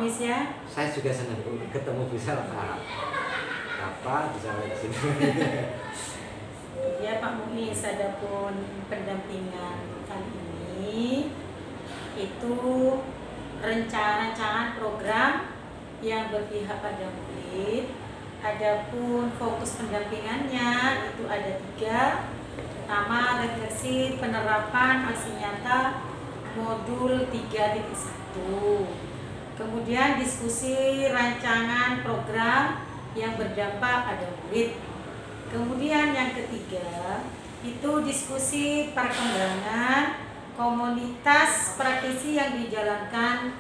Muis ya. Saya juga senang ketemu bisa apa bisa di sini. Ya Pak Muis, adapun pendampingan kali ini itu rencana program yang berpihak pada murid. Adapun fokus pendampingannya itu ada 3. Pertama, refleksi penerapan aksi nyata modul 3.1. Kemudian diskusi rancangan program yang berdampak pada murid. Kemudian yang ketiga itu diskusi perkembangan komunitas praktisi yang dijalankan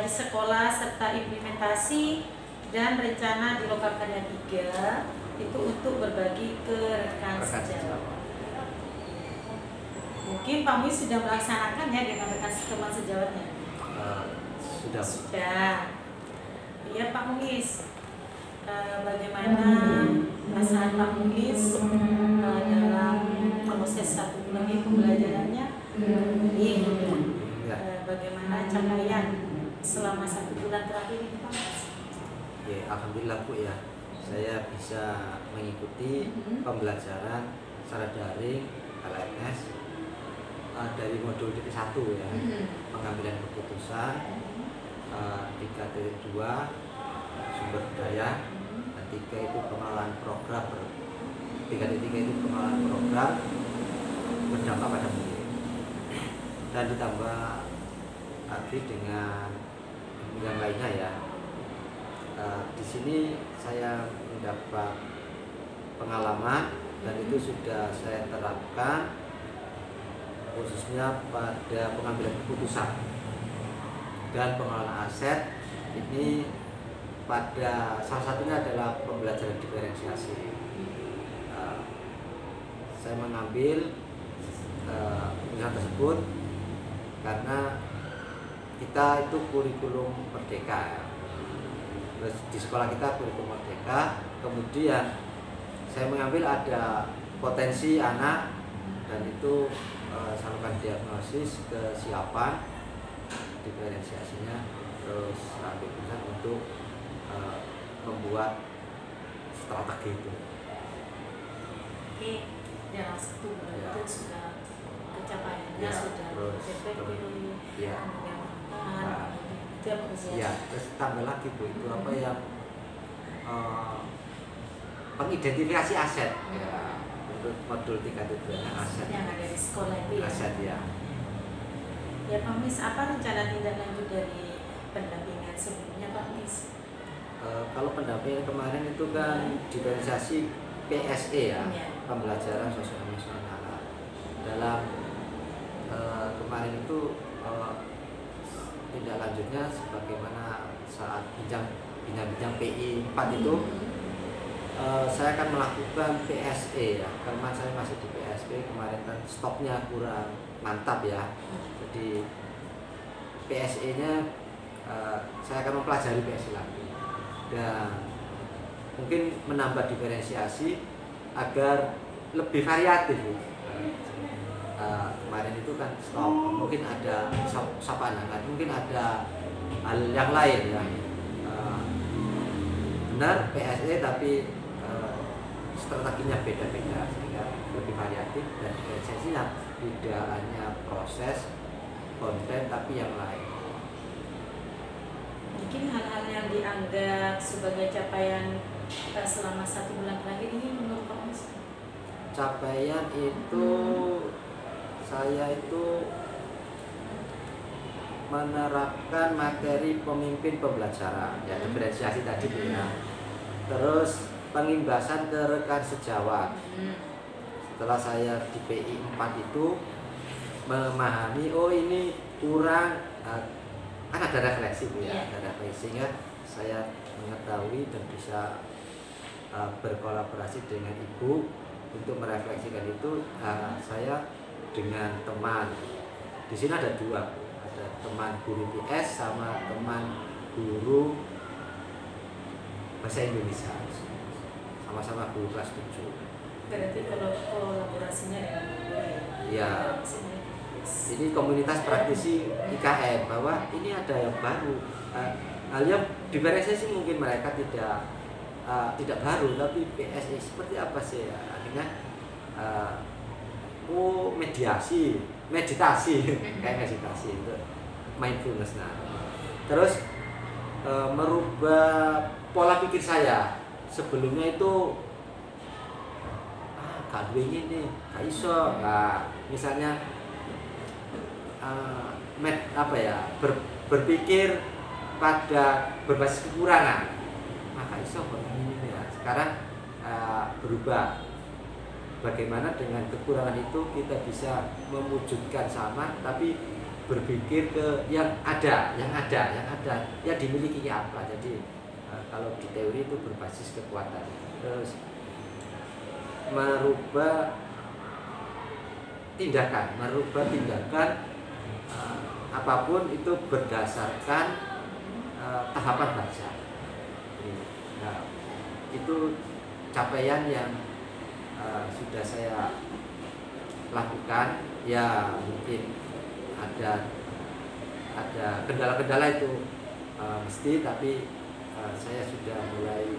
di sekolah serta implementasi dan rencana di lokal karya 3 itu untuk berbagi ke rekan sejawat. Mungkin Pak Muis sudah melaksanakan ya dengan rekan teman sejawatnya. Sudah. Ya Pak Muis, bagaimana perasaan Pak Muis dalam proses 1 bulan ini pembelajarannya? Bagaimana capaian selama 1 bulan terakhir ini Pak Muis? Ya, alhamdulillah Bu ya, saya bisa mengikuti pembelajaran secara daring LMS dari modul 1 ya, pengambilan keputusan, 3.2 sumber daya, dan 3 itu pengelolaan program, 3.3 itu pengelolaan program berdampak pada murid, dan ditambah lagi dengan yang lainnya ya. Di sini saya mendapat pengalaman dan itu sudah saya terapkan khususnya pada pengambilan keputusan dan pengelolaan aset. Ini pada salah satunya adalah pembelajaran diferensiasi. Saya mengambil keputusan tersebut karena kita itu kurikulum merdeka ya. Terus di sekolah kita kurikulum merdeka, kemudian saya mengambil ada potensi anak dan itu saya lakukan diagnosis kesiapan diferensiasinya, terus ambil keputusan untuk membuat strategi itu. Oke, dalam 1 bulan Ya. itu sudah pencapaiannya Ya, sudah terus ya. Ya, terus tambah lagi Bu, itu apa yang pengidentifikasi aset ya, untuk modul 3 tujuannya aset yang ada di sekolah itu ya. aset ya. Ya Pak Muis, apa rencana tindak lanjut dari pendampingan sebelumnya Pak Muis? Kalau pendampingan kemarin itu kan diferensiasi PSE ya, pembelajaran sosial emosional. Dalam kemarin itu tindak lanjutnya sebagaimana saat bincang PI 4 itu saya akan melakukan PSE ya, karena saya masih di PSP kemarin kan stoknya kurang mantap ya. Jadi PSE nya saya akan mempelajari PSE lagi dan mungkin menambah diferensiasi agar lebih variatif. Kemarin itu kan stok, mungkin ada sapanangan, mungkin ada hal yang lain ya. Benar PSE tapi strateginya beda-beda sehingga lebih variatif dan diferensiasinya tidak hanya proses konten tapi yang lain. Mungkin hal-hal yang dianggap sebagai capaian selama 1 bulan terakhir ini menurut Pak Muis? Capaian itu saya itu menerapkan materi pemimpin pembelajaran ya, diferensiasi tadi ya. Terus pengimbasan ke rekan sejawat. Setelah saya di PI 4 itu memahami oh ini kurang, kan ada refleksi Bu ya, ada refleksi sehingga saya mengetahui dan bisa berkolaborasi dengan Ibu untuk merefleksikan itu. Saya dengan teman di sini ada 2, ada teman guru PS sama teman guru bahasa Indonesia, sama-sama guru kelas 7. Berarti kalau kolaborasinya dengan guru ya, ini komunitas praktisi IKN, bahwa ini ada yang baru, Hal yang di PSSI mungkin mereka tidak baru, tapi PSI seperti apa sih ya? Akhirnya meditasi kayak meditasi itu mindfulness. Nah, terus merubah pola pikir saya. Sebelumnya itu gak duwe ini, gak iso. Nah, misalnya berpikir pada berbasis kekurangan, maka iso kok ini ya. Sekarang berubah, bagaimana dengan kekurangan itu kita bisa mewujudkan sama, tapi berpikir ke yang ada, yang dimiliki apa. Jadi kalau di teori itu berbasis kekuatan. Terus merubah tindakan apapun itu berdasarkan tahapan baca. Nah, itu capaian yang sudah saya lakukan. Ya mungkin ada kendala-kendala itu mesti, tapi saya sudah mulai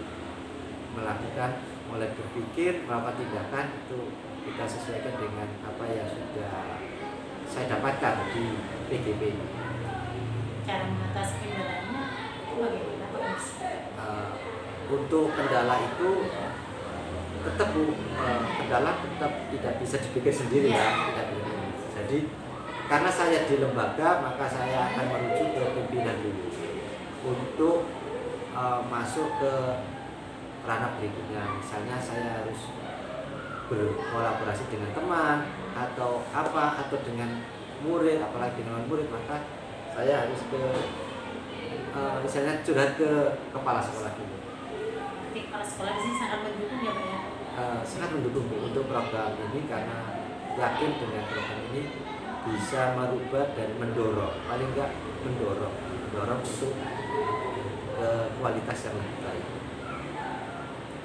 melakukan, mulai berpikir, melakukan tindakan itu kita sesuaikan dengan apa yang sudah saya dapatkan di PGP ini. Cara mengatasi kendalanya itu bagaimana Pak Mas? Untuk kendala itu tetap kendala tetap tidak bisa dipikir sendiri ya. Jadi karena saya di lembaga, maka saya akan merujuk ke pimpinan dulu untuk masuk ke ranah berikutnya. Misalnya saya harus berkolaborasi dengan teman atau dengan murid, apalagi dengan murid, maka saya harus ke misalnya curhat ke kepala sekolah dulu. Kepala sekolah di sini sangat mendukung ya Pak ya? Sangat mendukung untuk program ini, karena yakin dengan program ini bisa merubah dan mendorong, paling enggak mendorong untuk kualitas yang lebih baik.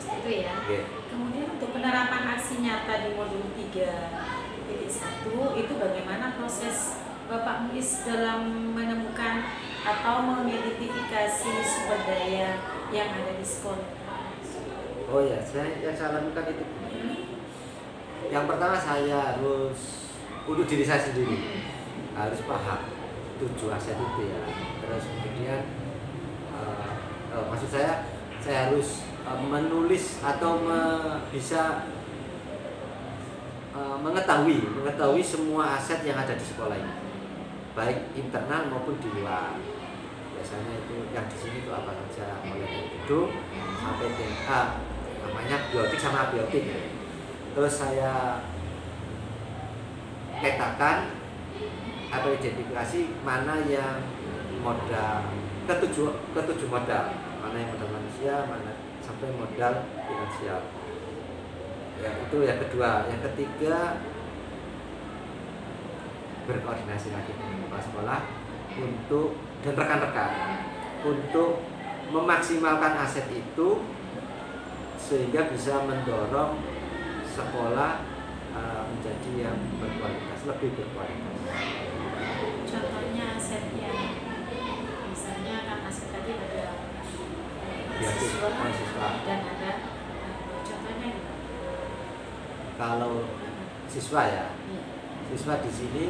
Itu ya. Okay. Kemudian untuk penerapan aksi nyata di modul 3.1 itu bagaimana proses Bapak Muiz dalam menemukan atau mengidentifikasi sumber daya yang ada di sekolah? Oh ya, yang saya lakukan itu. Yang pertama saya harus untuk diri saya sendiri harus paham tujuh aset itu ya. Terus kemudian maksud saya harus menulis atau bisa mengetahui semua aset yang ada di sekolah ini, baik internal maupun di luar. Biasanya itu yang di sini itu apa saja, mulai dari gedung sampai DNA, namanya biotik sama abiotik. Terus saya petakan atau identifikasi mana yang modal ketujuh modal, mana yang modal manusia, mana sampai modal finansial. Ya, itu yang kedua. Yang ketiga, berkoordinasi lagi dengan kepala sekolah dan rekan-rekan untuk memaksimalkan aset itu sehingga bisa mendorong sekolah menjadi yang berkualitas, lebih berkualitas. Contohnya aset yang misalnya kan aset tadi ada siswa dan ada contohnya gimana? Kalau siswa ya, siswa di sini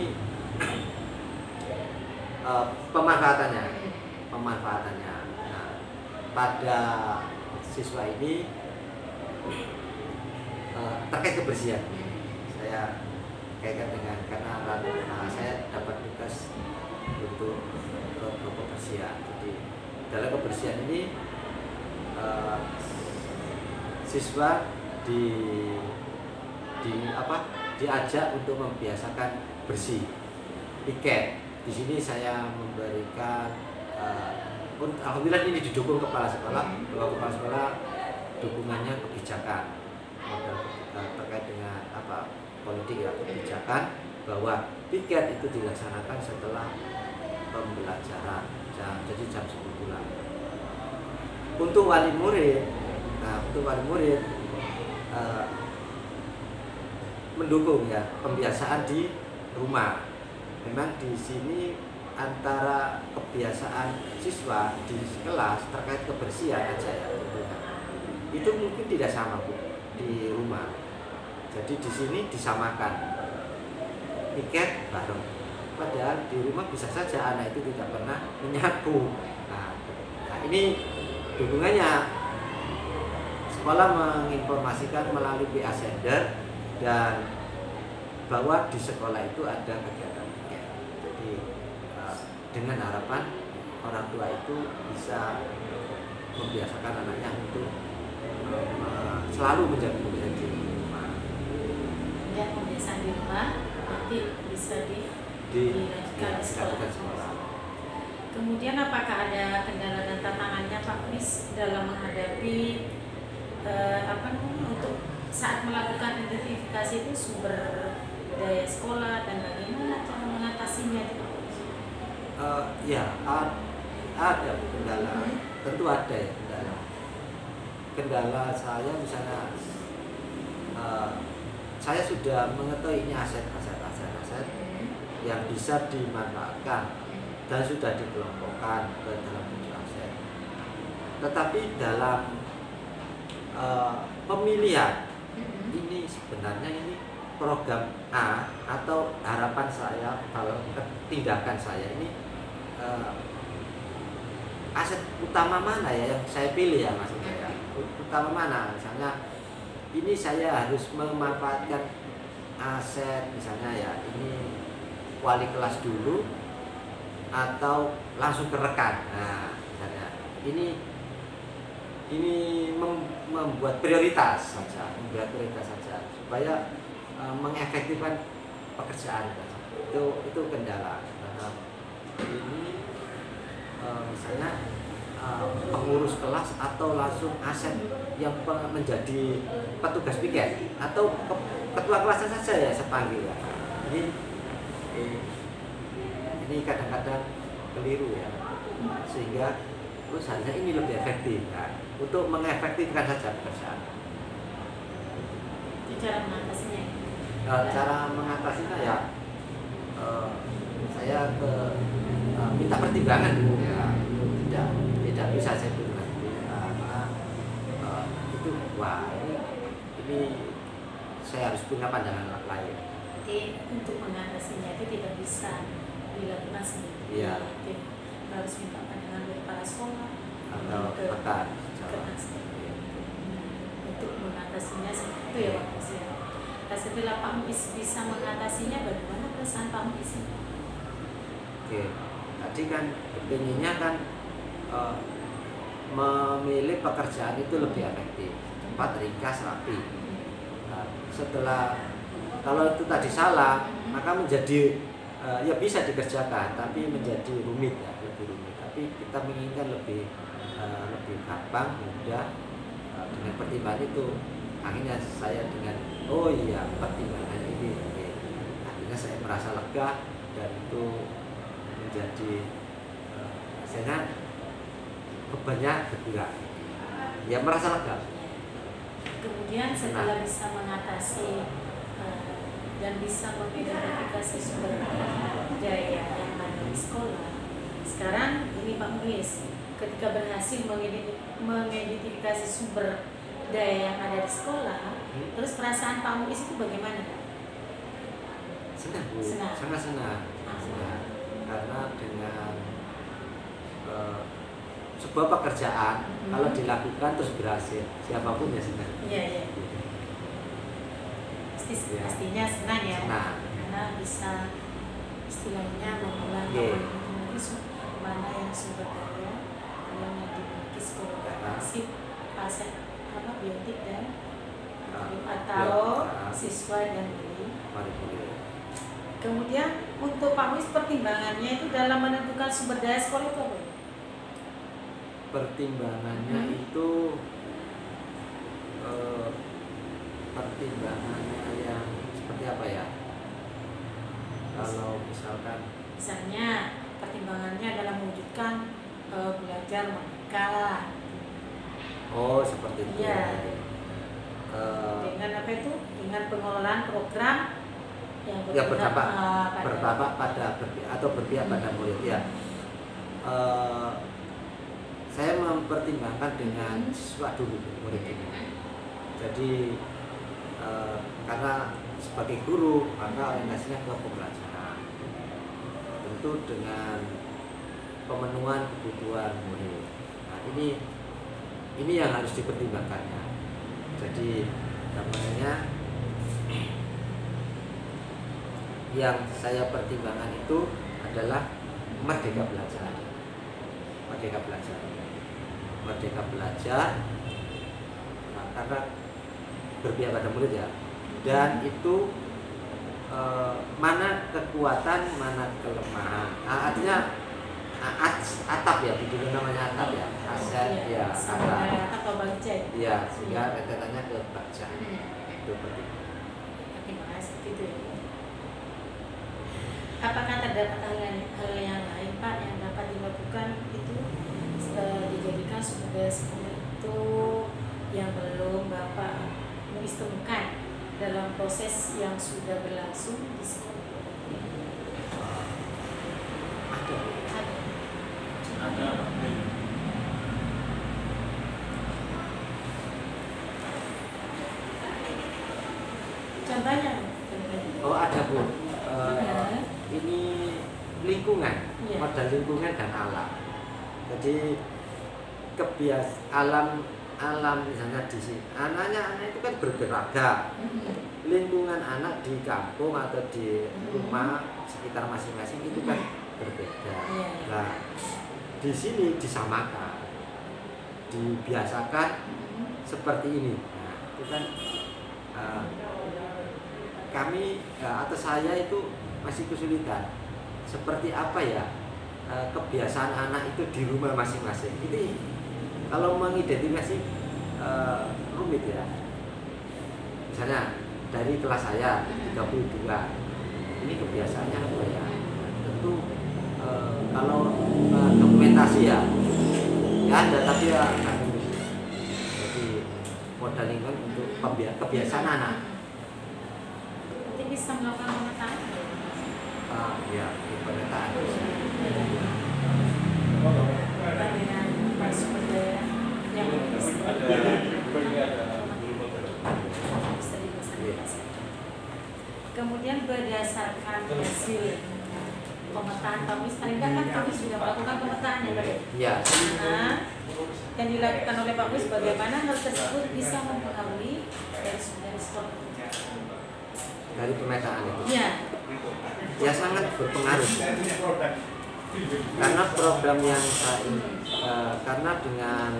pemanfaatannya. Nah, pada siswa ini terkait kebersihan, saya kaitkan dengan karena saya dapat tugas untuk kebersihan. Jadi dalam kebersihan ini siswa diajak untuk membiasakan bersih. Piket di sini saya memberikan alhamdulillah ini didukung kepala sekolah, bahwa kepala sekolah dukungannya kebijakan terkait dengan politik atau kebijakan, bahwa piket itu dilaksanakan setelah pembelajaran jadi jam 10 pulang. Untuk wali murid mendukung ya pembiasaan di rumah. Memang di sini antara kebiasaan siswa di kelas terkait kebersihan aja ya tentunya. Itu mungkin tidak sama Bu di rumah. Jadi di sini disamakan piket bareng. Padahal di rumah bisa saja anak itu tidak pernah menyapu. Nah ini dukungannya sekolah menginformasikan melalui PA Sender dan bahwa di sekolah itu ada kegiatan piket. Jadi dengan harapan orang tua itu bisa membiasakan anaknya untuk selalu menjaga kebersihan di rumah. Ya, kebiasaan di rumah nanti bisa dilanjutkan di sekolah. Kemudian apakah ada kendala dan tantangannya Pak Mis dalam menghadapi untuk saat melakukan identifikasi itu sumber daya sekolah dan bagaimana cara mengatasinya? Ya ada kendala, tentu ada ya kendala. Kendala saya misalnya saya sudah mengetahui ini aset yang bisa dimanfaatkan dan sudah dikelompokkan ke dalam 7 aset. Tetapi dalam pemilihan ini sebenarnya ini program A atau harapan saya kalau tindakan saya ini aset utama mana ya yang saya pilih ya maksudnya ya. Utama mana misalnya ini saya harus memanfaatkan aset misalnya ya ini wali kelas dulu atau langsung ke rekan. Nah misalnya ini membuat prioritas saja supaya mengefektifkan pekerjaan itu kendala karena ini misalnya pengurus kelas atau langsung aset yang menjadi petugas piket atau ketua kelasnya saja ya saya panggil ya. Ini kadang-kadang keliru ya sehingga seharusnya ini lebih efektif kan untuk mengefektifkan saja pekerjaan. Itu cara mengatasinya. Cara mengatasinya ya saya minta pertimbangan ya tidak bisa saya bilang karena itu wah ini saya harus punya pandangan lain. Jadi untuk mengatasinya itu tidak bisa dilakukan sendiri. Iya. Harus minta pandangan dari kepala sekolah atau rekan untuk mengatasinya seperti itu ya Pak Mis ya. Nah, setelah Pak Mis bisa mengatasinya bagaimana perasaan Pak Mis? Oke, tadi kan kepinginnya kan memilih pekerjaan itu lebih efektif, cepat, ringkas, rapi. Nah, setelah kalau itu tadi salah maka menjadi ya bisa dikerjakan tapi menjadi rumit ya, lebih rumit. Tapi kita menginginkan lebih gampang, mudah dengan pertimbangan itu. Akhirnya saya dengan oh iya pertimbangan ini, akhirnya saya merasa lega dan itu menjadi hasilnya bebannya berkurang. Ya merasa lega. Kemudian setelah bisa mengatasi dan bisa mengidentifikasi sumber daya yang ada di sekolah, sekarang ini Pak Mis, ketika berhasil mengidentifikasi sumber daya yang ada di sekolah, terus perasaan Pak Muis itu bagaimana? Senang Bu, sangat senang. Karena dengan sebuah pekerjaan kalau dilakukan terus berhasil, siapapun ya senang. Iya. Pastinya senang ya. Senang. Karena bisa istilahnya memulai mana yang sumber daya yang dimiliki sekolah masih aset biotik dan atau siswa dan guru. Kemudian untuk Pak Mis pertimbangannya itu dalam menentukan sumber daya sekolah itu apa? Pertimbangannya itu pertimbangannya yang seperti apa ya? Kalau misalnya pertimbangannya dalam mewujudkan belajar merdeka. Oh seperti itu. Iya. Dengan apa itu? Dengan pengelolaan program ya berdampak pada berpihak pada murid ya. Saya mempertimbangkan dengan siswa dulu murid ini. Jadi karena sebagai guru maka orientasinya ke pembelajaran, tentu dengan pemenuhan kebutuhan murid. Nah ini yang harus dipertimbangkannya. Jadi namanya yang saya pertimbangkan itu adalah merdeka belajar, nah, karena berpihak pada murid ya, dan itu mana kekuatan mana kelemahan. Nah, artinya atap ya, itu namanya atap ya, aset ya, atap atau baca ya, sehingga rentetannya ke baca itu penting. Gitu ya. Apakah terdapat hal yang lain Pak yang dapat dilakukan itu dijadikan sebagai itu yang belum Bapak temukan dalam proses yang sudah berlangsung di sekolah? Ada. Contohnya? Oh ada Bu. Ini lingkungan, ya. Modal lingkungan dan alam. Jadi alam misalnya di sini, anak itu kan bergeragam. Lingkungan anak di kampung atau di rumah sekitar masing-masing itu kan berbeda. Nah, di sini disamakan, dibiasakan seperti ini. Nah, itu kan kami atau saya itu masih kesulitan. Seperti apa ya kebiasaan anak itu di rumah masing-masing. Ini kalau mengidentifikasi rumit ya. Misalnya dari kelas saya 32, ini kebiasaannya apa ya? Tentu kalau dokumentasi ya ada, tapi ya jadi modal lingkungan untuk kebiasaan anak. Nanti bisa melakukan pemetaan. Ya, pemetaan bisa. Dengan sumber daya yang kemudian berdasarkan hasil pemetaan kami, paling tidak kan kami sudah melakukan pemetaan ya Pak? Iya. Nah, yang dilakukan oleh Pak Wis, bagaimana hal tersebut bisa mempengaruhi dari skor dari pemetaan itu? Ya. Ya sangat berpengaruh. Karena program yang karena dengan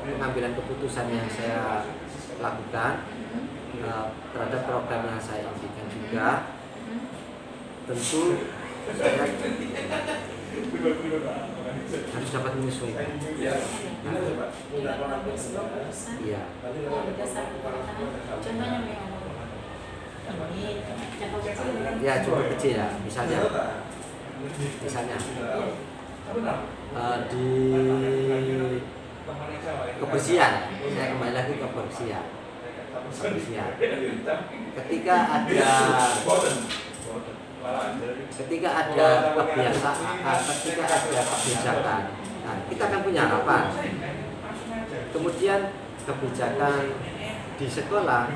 pengambilan keputusan yang saya lakukan terhadap program yang saya impikan juga, tentu saya harus dapat menyesuaikan. Iya. Contohnya memang ini contoh kecil. Ya cukup kecil ya, misalnya di kebersihan, saya kembali lagi ke kebersihan. Ketika ada kebijakan, nah, kita akan punya harapan. Kemudian kebijakan di sekolah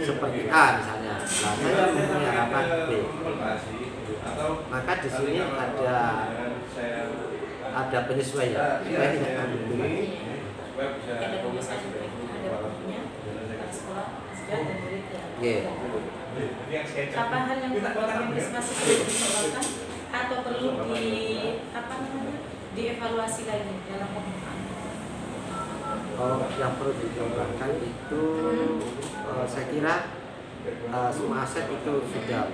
seperti A misalnya, nah, saya mempunyai harapan B. Maka di sini ada penyesuaian supaya tidak terburu-buru. Apa hal yang masih perlu dikembangkan atau perlu dievaluasi lagi dalam pemetaan? Yang perlu dikembangkan itu saya kira semua aset itu sudah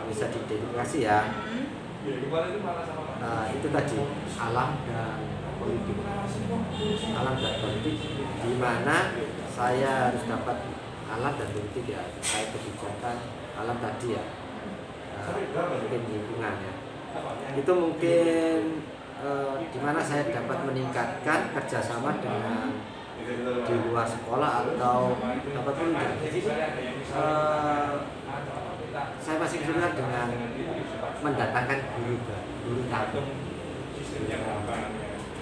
bisa diidentifikasi ya. Itu tadi alam dan politik, di mana saya harus dapat alam dan politik ya, terkait kebijakan alam tadi ya, mungkin lingkungan ya. Itu mungkin di mana saya dapat meningkatkan kerjasama dengan di luar sekolah atau dapat penunjang. Saya masih kesulitan dengan mendatangkan guru tamu.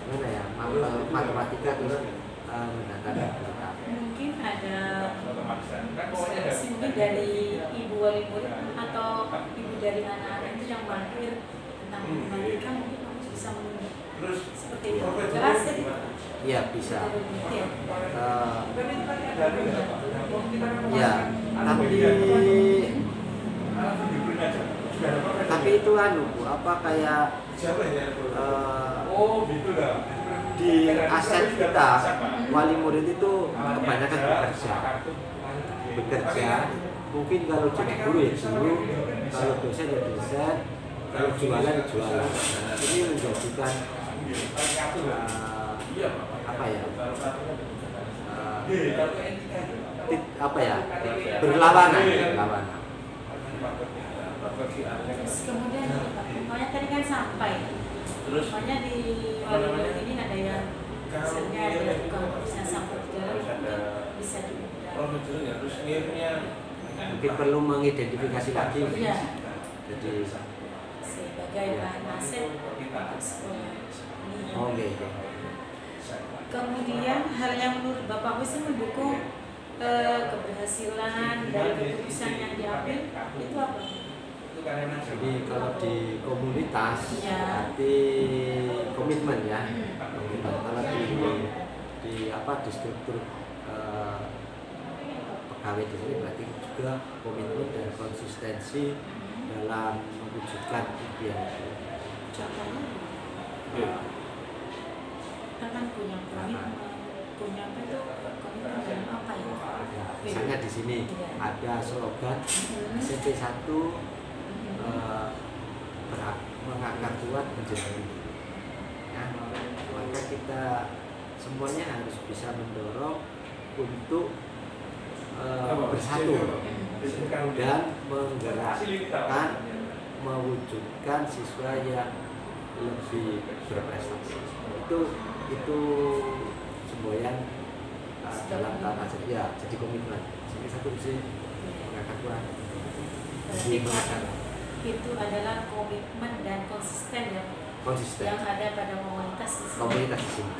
Gimana ya, matematika terus mendatangkan guru tamu. Mungkin ada mungkin dari ibu wali murid atau ibu dari anak-anak itu yang mahir tentang matematika, mungkin kamu bisa menunjuk seperti itu. Jelas ya? Iya bisa. Ya. Ya, tapi itu Bu, apa kayak di aset kita wali murid itu kebanyakan bekerja. Mungkin kalau jadi guru ya guru, kalau dosen ya dosen, kalau jualan ya jualan. Ini menjadikan berlawanan. Kemudian pokoknya tadi kan sampai pokoknya di wali murid ini ada yang misalnya ada tukang bisa sampai di jalan mungkin bisa diundang. Mungkin perlu mengidentifikasi lagi. Iya. Jadi Sebagai bahan aset untuk sekolah ini. Oke. Kemudian hal yang menurut Bapak Wis mendukung keberhasilan dari keputusan yang diambil itu apa? Jadi kalau di komunitas Ya. berarti komitmen ya. Komitmen. Kalau di struktur pegawai di sini berarti juga komitmen dan konsistensi dalam mewujudkan impian. Contohnya, kita kan punya komitmen, punya apa itu komitmen dalam apa ya? Misalnya di sini ada slogan SMP 1 mengangkat kuat menjadi mimpi. Nah, maka kita semuanya harus bisa mendorong untuk bersatu dan menggerakkan mewujudkan siswa yang lebih berprestasi. Itu semboyan dalam tanah ya, jadi komitmen. Jadi satu sih mengangkat kuat. Itu adalah komitmen dan konsisten ya. Konsisten. Yang ada pada komunitas di sini. Komunitas di sini.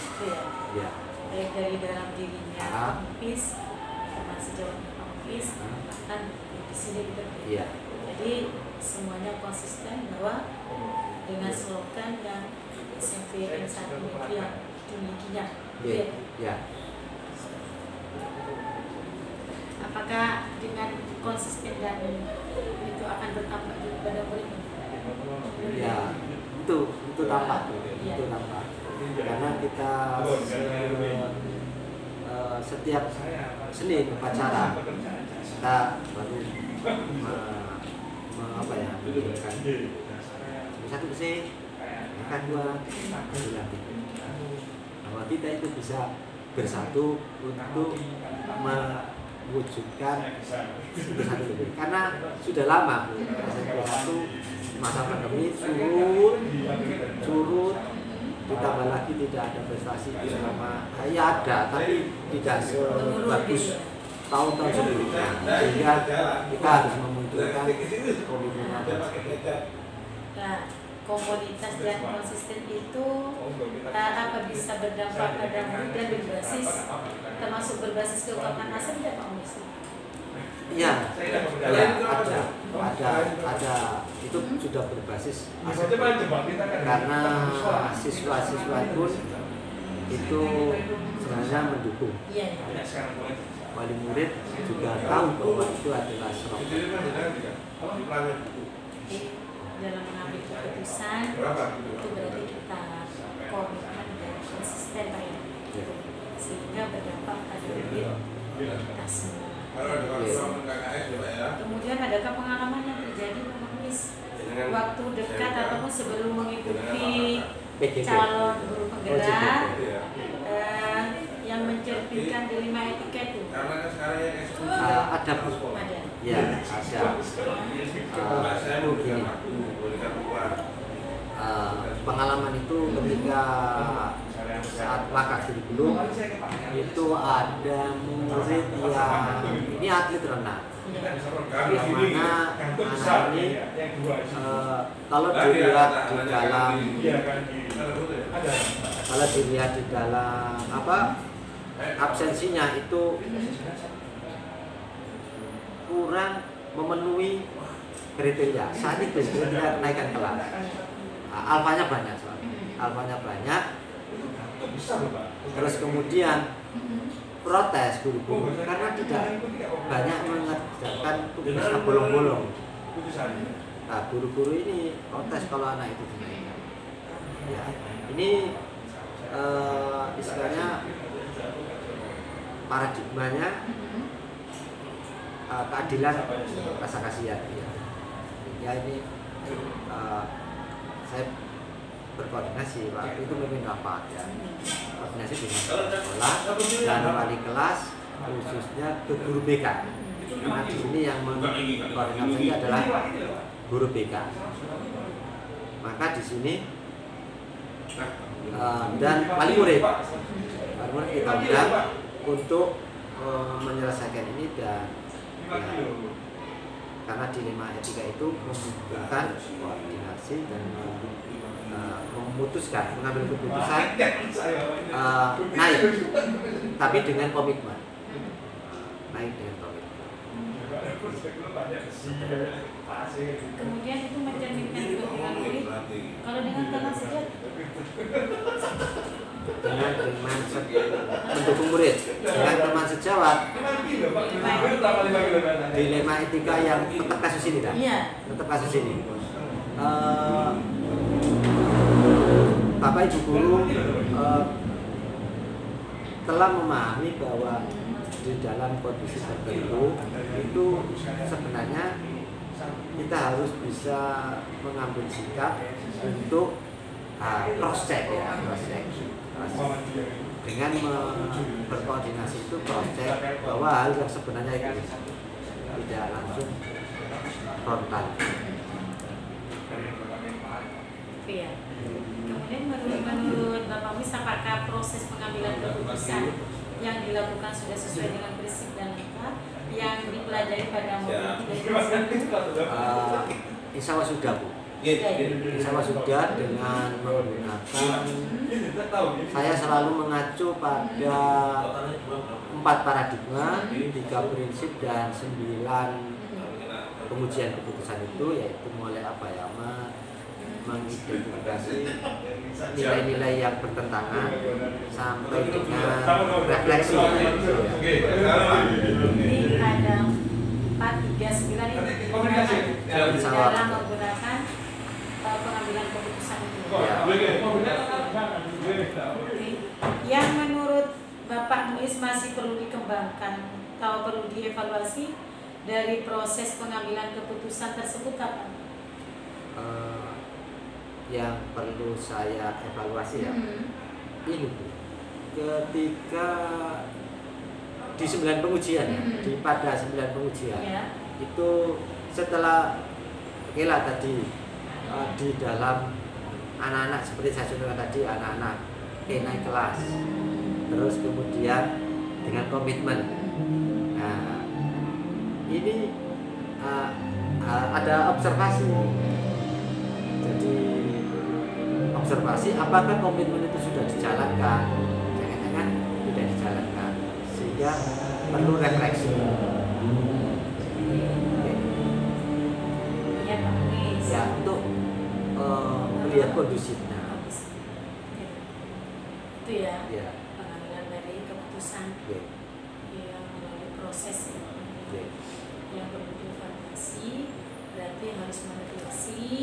Itu ya. Ya. Baik dari dalam dirinya PIS, masih jawabnya PIS, kan di sini kita. Iya. Jadi semuanya konsisten bahwa dengan slogan yang SMP yang saat ini yang dimilikinya. Iya. Ya. Apakah dengan konsisten dan itu akan bertambah juga pada murid? Ya, itu tampak, Ya. itu tampak. Karena kita setiap Senin upacara kita baru mengirimkan satu sih, akan dua nanti. Bahwa kita itu bisa bersatu untuk mewujudkan itu satu lebih. Karena sudah lama SMP 1 masa pandemi surut, ditambah lagi tidak ada prestasi selama ya ada, tapi tidak sebagus tahun-tahun sebelumnya, sehingga kita harus memunculkan komitmen. Nah, komunitas dan konsisten itu apa bisa berdampak pada murid dan berbasis termasuk berbasis keuangan aset tidak Pak Muis? Iya, ada itu sudah berbasis aset. Karena siswa-siswa pun itu sebenarnya mendukung. Iya. Wali murid juga tahu bahwa itu adalah serok. Dalam mengambil keputusan itu berarti kita komitmen dan konsisten Pak ya. Sehingga berdampak pada murid kita semua. Kemudian adakah pengalaman yang terjadi Pak Muis waktu dekat ataupun sebelum mengikuti calon guru penggerak yang mencerminkan dilema etika itu? Ada. Ya, ada. Pengalaman itu ketika saat langkah kurikulum itu ada murid yang ini atlet renang, yang mana anak ini kalau dilihat di dalam absensinya itu kurang memenuhi kriteria. Saat itu kita naikkan kelas, alfanya banyak soalnya, alfanya banyak. Terus kemudian protes guru-guru karena tidak banyak mengerjakan tugasnya bolong-bolong. Nah, guru-guru ini protes kalau anak itu dinaikkan. Ya, ini istilahnya paradigmanya keadilan rasa kasihan. Ya ini saya berkoordinasi waktu itu memimpin rapat ya, koordinasi dengan sekolah dan wali kelas khususnya ke guru BK. Karena di sini yang mengkoordinasi adalah guru BK. Maka di sini dan wali murid kita undang untuk menyelesaikan ini dan ya, karena dilema etika itu membutuhkan koordinasi dan memutuskan, mengambil keputusan naik, tapi dengan komitmen, naik dengan komitmen. Kemudian itu mencerminkan kepentingan murid. Kalau dengan teman sejat, dengan mendukung murid, dengan teman sejawat, dilema etika yang tetap kasus ini kan? Iya. Tetap kasus ini. Bapak Ibu guru telah memahami bahwa di dalam kondisi tertentu itu sebenarnya kita harus bisa mengambil sikap untuk cross check ya, dengan berkoordinasi itu cross check bahwa hal yang sebenarnya itu tidak langsung frontal. Iya. Kemudian menurut Bapak Mis, apakah proses pengambilan keputusan yang dilakukan sudah sesuai dengan prinsip dan lengkap yang dipelajari pada modul 3? Insya Allah sudah Bu. Insya Allah sudah dengan menggunakan, saya selalu mengacu pada 4 paradigma, 3 prinsip dan 9 pengujian keputusan itu, yaitu mulai apa ya, mengidentifikasi nilai-nilai yang bertentangan sampai dengan refleksi. Ini ada 4, 3, 9 ini dalam menggunakan pengambilan keputusan itu. Ya. Yang menurut Bapak Muiz masih perlu dikembangkan atau perlu dievaluasi dari proses pengambilan keputusan tersebut apa? Yang perlu saya evaluasi ya, ini Bu, ketika di 9 pengujian pada 9 pengujian itu setelah kira tadi di dalam anak-anak seperti saya contohkan tadi, anak-anak naik kelas, terus kemudian dengan komitmen. Nah, ini ada observasi. Jadi observasi apakah komitmen itu sudah dijalankan, jangan-jangan tidak dijalankan, sehingga perlu refleksi. Ya Pak Muiz. Ya, untuk melihat kondisinya. Itu ya, Ya. pengambilan dari keputusan Ya. yang melalui proses Ya. yang perlu dievaluasi, berarti harus merefleksi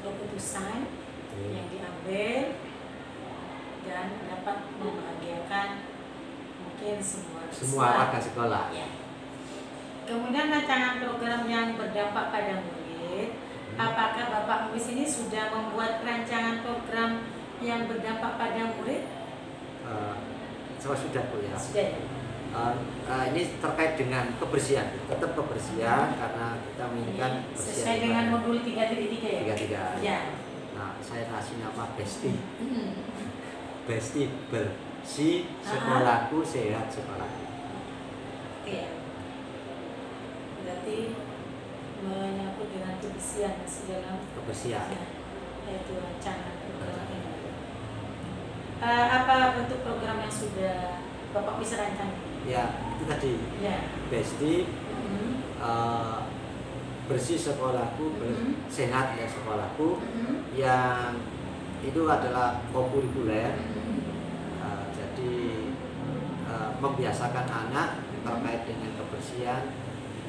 keputusan yang diambil dan dapat membahagiakan mungkin semua Warga sekolah. Ya. Kemudian rancangan program yang berdampak pada murid, apakah Bapak Muiz ini sudah membuat rancangan program yang berdampak pada murid? Sudah Bu ya. Sudah ya? Ini terkait dengan kebersihan, tetap kebersihan karena kita menginginkan Sesuai dengan modul 3.3 ya? 3.3. Ya. Nah, saya kasih nama Besti. Besti bersih sekolahku, sehat sekolahku. Oke. Berarti menyangkut dengan kebersihan masih dalam Kebersihan. yaitu rancangan program ini. Apa bentuk program yang sudah Bapak bisa rancang? Ya, itu tadi. Ya. Besti bersih sekolahku, sehat ya sekolahku, yang itu adalah kokurikuler. Jadi membiasakan anak terkait dengan kebersihan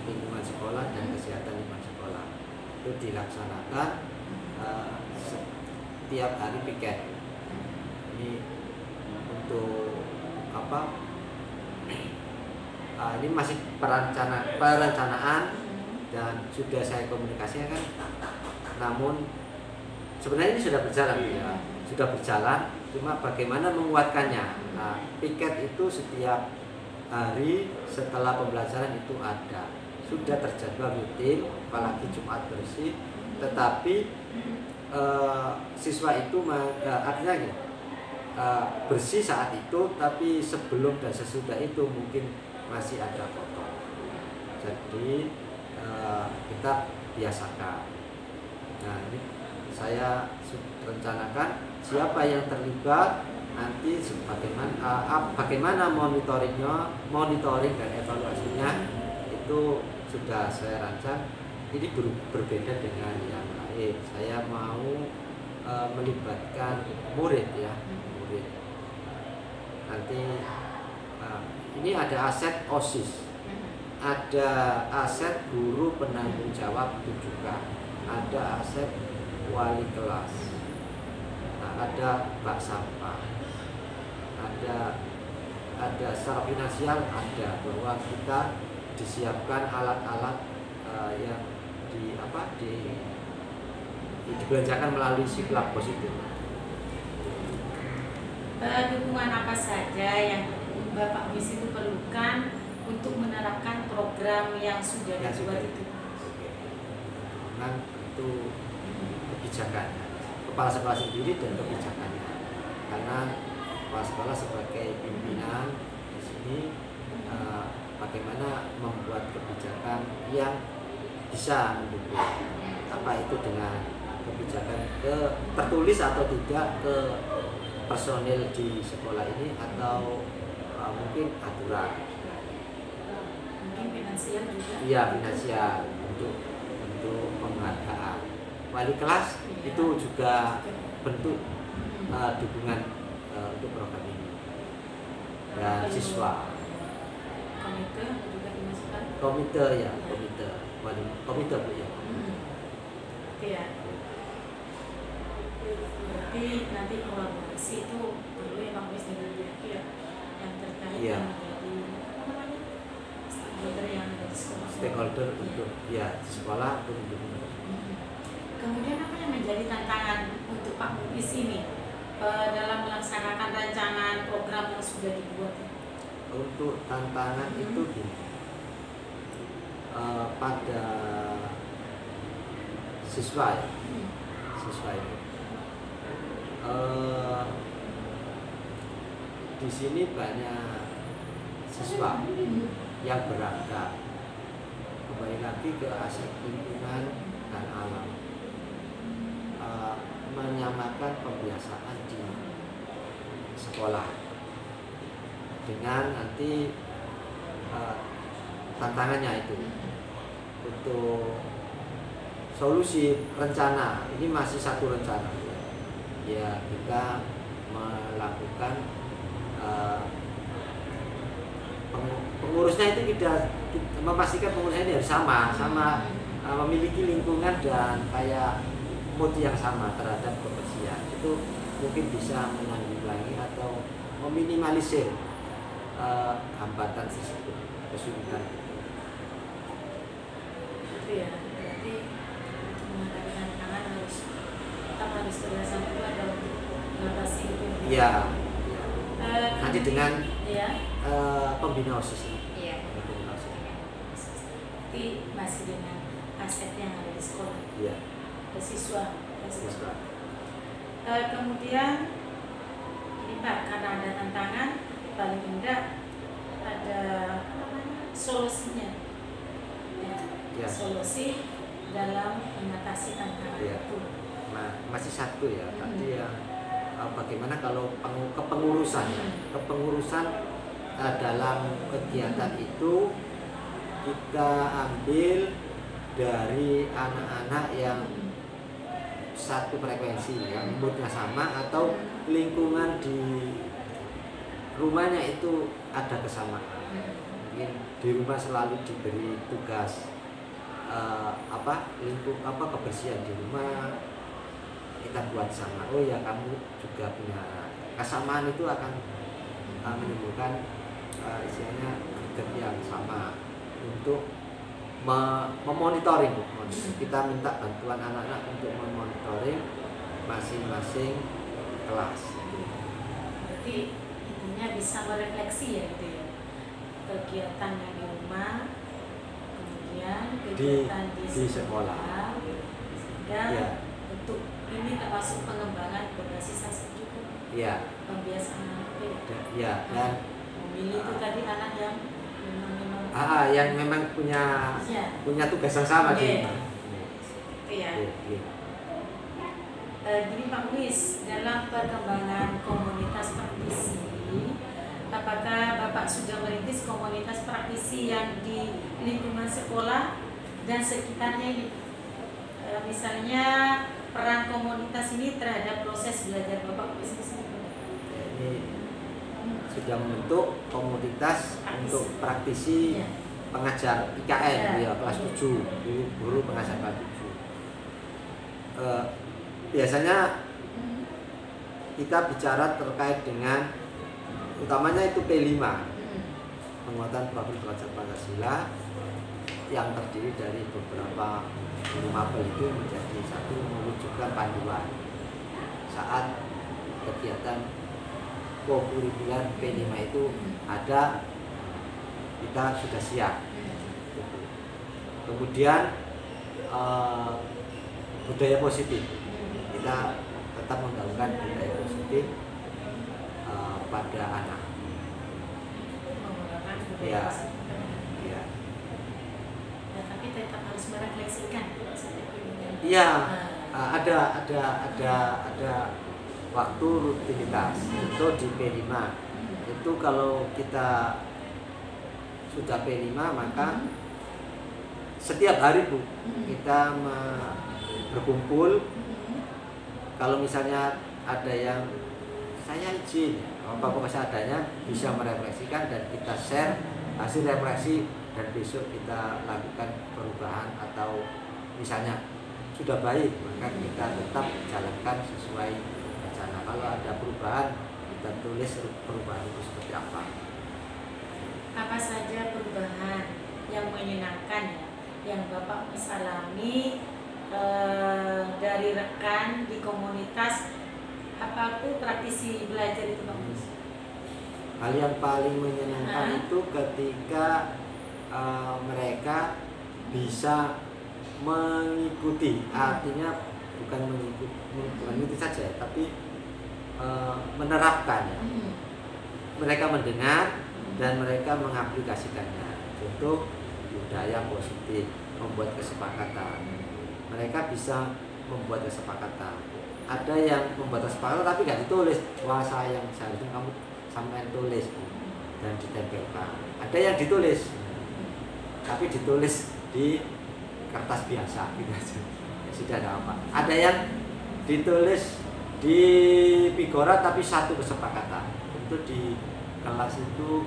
lingkungan sekolah dan kesehatan lingkungan sekolah. Itu dilaksanakan setiap hari piket. Ini untuk apa? Ini masih perencanaan dan sudah saya komunikasikan, namun sebenarnya ini sudah berjalan ya, sudah berjalan, cuma bagaimana menguatkannya. Nah, piket itu setiap hari setelah pembelajaran itu ada, sudah terjadwal rutin, apalagi Jumat bersih. Tetapi siswa itu artinya gini, bersih saat itu, tapi sebelum dan sesudah itu mungkin masih ada kotor. Jadi kita biasakan. Nah, ini saya rencanakan siapa yang terlibat, nanti bagaimana monitoring dan evaluasinya itu sudah saya rancang. Ini berbeda dengan yang lain. Saya mau melibatkan murid ya, murid. Nanti ini ada aset OSIS, ada aset guru penanggung jawab rujukan, ada aset wali kelas, ada bak sampah, ada secara finansial, ada bahwa kita disiapkan alat-alat yang dibelanjakan melalui siklab positif. Dukungan apa saja yang Bapak Mis itu perlukan untuk menerapkan program yang sudah dibuat itu? Dukungan itu kebijakan kepala sekolah sendiri dan kebijakannya, karena kepala sekolah sebagai pimpinan di sini bagaimana membuat kebijakan yang bisa mendukung, apa itu dengan kebijakan tertulis atau tidak ke personil di sekolah ini, atau mungkin aturan, mungkin finansial juga. Iya, finansial untuk penghargaan. Wali kelas itu juga bentuk dukungan untuk program ini. Dan siswa. Komite juga dimasukkan. Komite ya, komite Bu ya. Iya. Berarti nanti kolaborasi itu perlu ya Bang Mis dengan pihak yang terkait yang menjadi stakeholder yang ada di sekolah. Stakeholder untuk di sekolah untuk mendukung. Kemudian apa yang menjadi tantangan untuk Pak Muis ini dalam melaksanakan rancangan program yang sudah dibuat? Untuk tantangan itu gini, pada siswa ya, siswa itu di sini banyak siswa yang beragam, kembali lagi ke aspek lingkungan dan alam, menyamakan pembiasaan di sekolah dengan nanti tantangannya itu untuk solusi rencana. Ini masih satu rencana ya, kita melakukan pengurusnya itu tidak memastikan pengurusnya ini harus sama memiliki lingkungan dan kayak mood yang sama terhadap kebersihan. Itu mungkin bisa menanggulangi atau meminimalisir hambatan tersebut, kesulitan itu. Itu ya, berarti untuk menghadapi tantangan kita harus kerjasama itu ada untuk mengatasi itu. Iya. Nanti dengan ya. Pembina OSIS ini. Iya. Tapi masih dengan aset yang ada di sekolah. Iya. Siswa. Siswa. Kemudian ini Pak, solusinya. Ya. Solusi dalam mengatasi tantangan itu. Nah, masih satu ya, tadi ya bagaimana kalau kepengurusan dalam kegiatan itu kita ambil dari anak-anak yang satu frekuensi, yang moodnya sama, atau lingkungan di rumahnya itu ada kesamaan. Mungkin di rumah selalu diberi tugas kebersihan di rumah, kita buat sama. Oh ya, kamu juga punya kesamaan, itu akan menimbulkan istilahnya greget yang sama untuk memonitoring. Kita minta bantuan anak-anak untuk memonitoring masing-masing kelas. Berarti intinya bisa merefleksi ya gitu ya, kegiatan yang di rumah, kemudian kegiatan di sekolah, sehingga untuk ini termasuk pengembangan berbasis hasil juga. Iya. Pembiasaan anak itu. Iya. Dan memilih itu tadi anak yang yang memang punya tugas yang sama sih. Itu ya. Gini Pak Muiz, dalam perkembangan komunitas praktisi, apakah Bapak sudah merintis komunitas praktisi yang di lingkungan sekolah dan sekitarnya ini? Misalnya peran komunitas ini terhadap proses belajar Bapak Muiz ini sudah membentuk komunitas untuk praktisi pengajar IKN kelas 7, guru pengajar kelas 7. Biasanya kita bicara terkait dengan utamanya itu P5, penguatan profil pelajar Pancasila, yang terdiri dari beberapa mapel itu menjadi satu, mewujudkan panduan saat kegiatan kurikuler P5 itu ada, kita sudah siap. Kemudian budaya positif, kita tetap menggaungkan budaya positif pada anak. Ya. Tapi tetap harus merefleksikan. Iya, ada waktu rutinitas itu di P5. Itu kalau kita sudah P5 maka setiap hari Bu kita berkumpul. Kalau misalnya ada yang saya izin apa seadanya, bisa merefleksikan dan kita share hasil refleksi, dan besok kita lakukan perubahan, atau misalnya sudah baik maka kita tetap jalankan sesuai. Kalau ada perubahan, kita tulis perubahan itu seperti apa. Apa saja perubahan yang menyenangkan ya, yang Bapak alami dari rekan di komunitas, apa itu praktisi belajar itu Pak? Hal yang paling menyenangkan itu ketika mereka bisa mengikuti, artinya bukan mengikuti saja, tapi menerapkan. Mereka mendengar dan mereka mengaplikasikannya. Contoh budaya positif, membuat kesepakatan. Mereka bisa membuat kesepakatan. Ada yang membuat kesepakatan tapi nggak ditulis. Wah, sayang, seharusnya kamu sampai tulis dan ditempelkan. Ada yang ditulis, tapi ditulis di kertas biasa gitu aja. Ya, sudah ada apa. Ada yang ditulis di Pigora tapi satu kesepakatan. Itu di kelas itu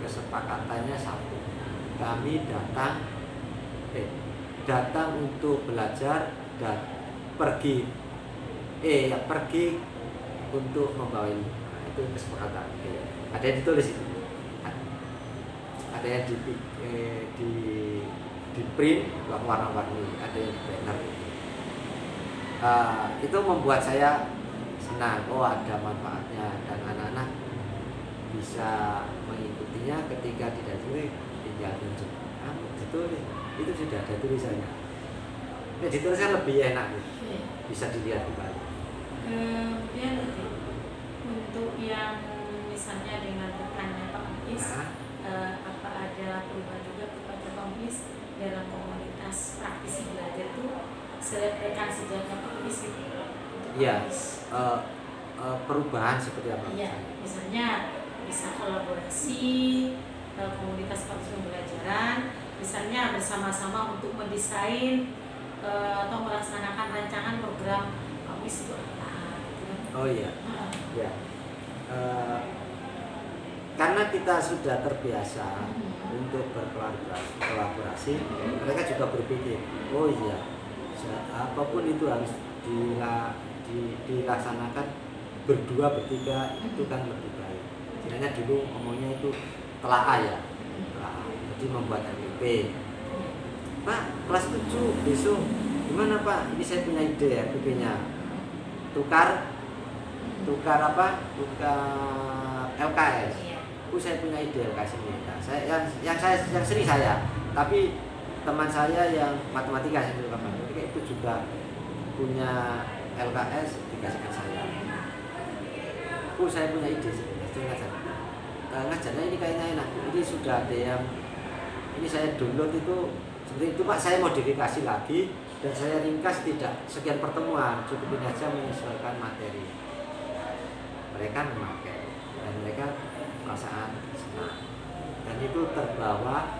kesepakatannya satu. Kami datang untuk belajar dan pergi untuk membawa ini. Nah, itu kesepakatan. Ada yang ditulis itu. Ada yang di print warna-warni, ada yang di banner. Itu membuat saya senang. Oh, ada manfaatnya, dan anak-anak bisa mengikutinya. Ketika tidak tulis, tinggal tunjuk. Ditulis, itu sudah ada tulisannya. Ini ditulis kan lebih enak, bisa dilihat kembali. Kemudian untuk yang misalnya dengan rekannya Pak Muiz, apa ada perubahan juga Muis dalam komunitas praktisi belajar itu rekan sejarah Pak Muis itu? Iya, perubahan seperti apa? Iya, misalnya bisa kolaborasi komunitas praktisi pembelajaran, misalnya bersama-sama untuk mendesain atau melaksanakan rancangan program Pak Muis itu apa? Gitu kan? Oh iya, ya. Karena kita sudah terbiasa untuk berkolaborasi, mereka juga berpikir, oh iya, apapun itu harus dilaksanakan berdua bertiga itu kan lebih baik. Sebenarnya dulu ngomongnya itu telaah ya, jadi membuat RPP. Pak, kelas 7 besok gimana Pak? Ini saya punya ide RPP-nya. Tukar apa? Tukar LKS. Saya punya ide LKS ini. Nah, yang seni saya, tapi teman saya yang matematika itu juga punya LKS dikasihkan saya. Saya punya ide sebenarnya. Ngajarnya ini kayaknya enak. Ini sudah ada yang ini saya download itu seperti itu Pak, saya modifikasi lagi dan saya ringkas tidak sekian pertemuan, cukup ini aja menyesuaikan materi. Mereka memakai dan mereka perasaan senang dan itu terbawa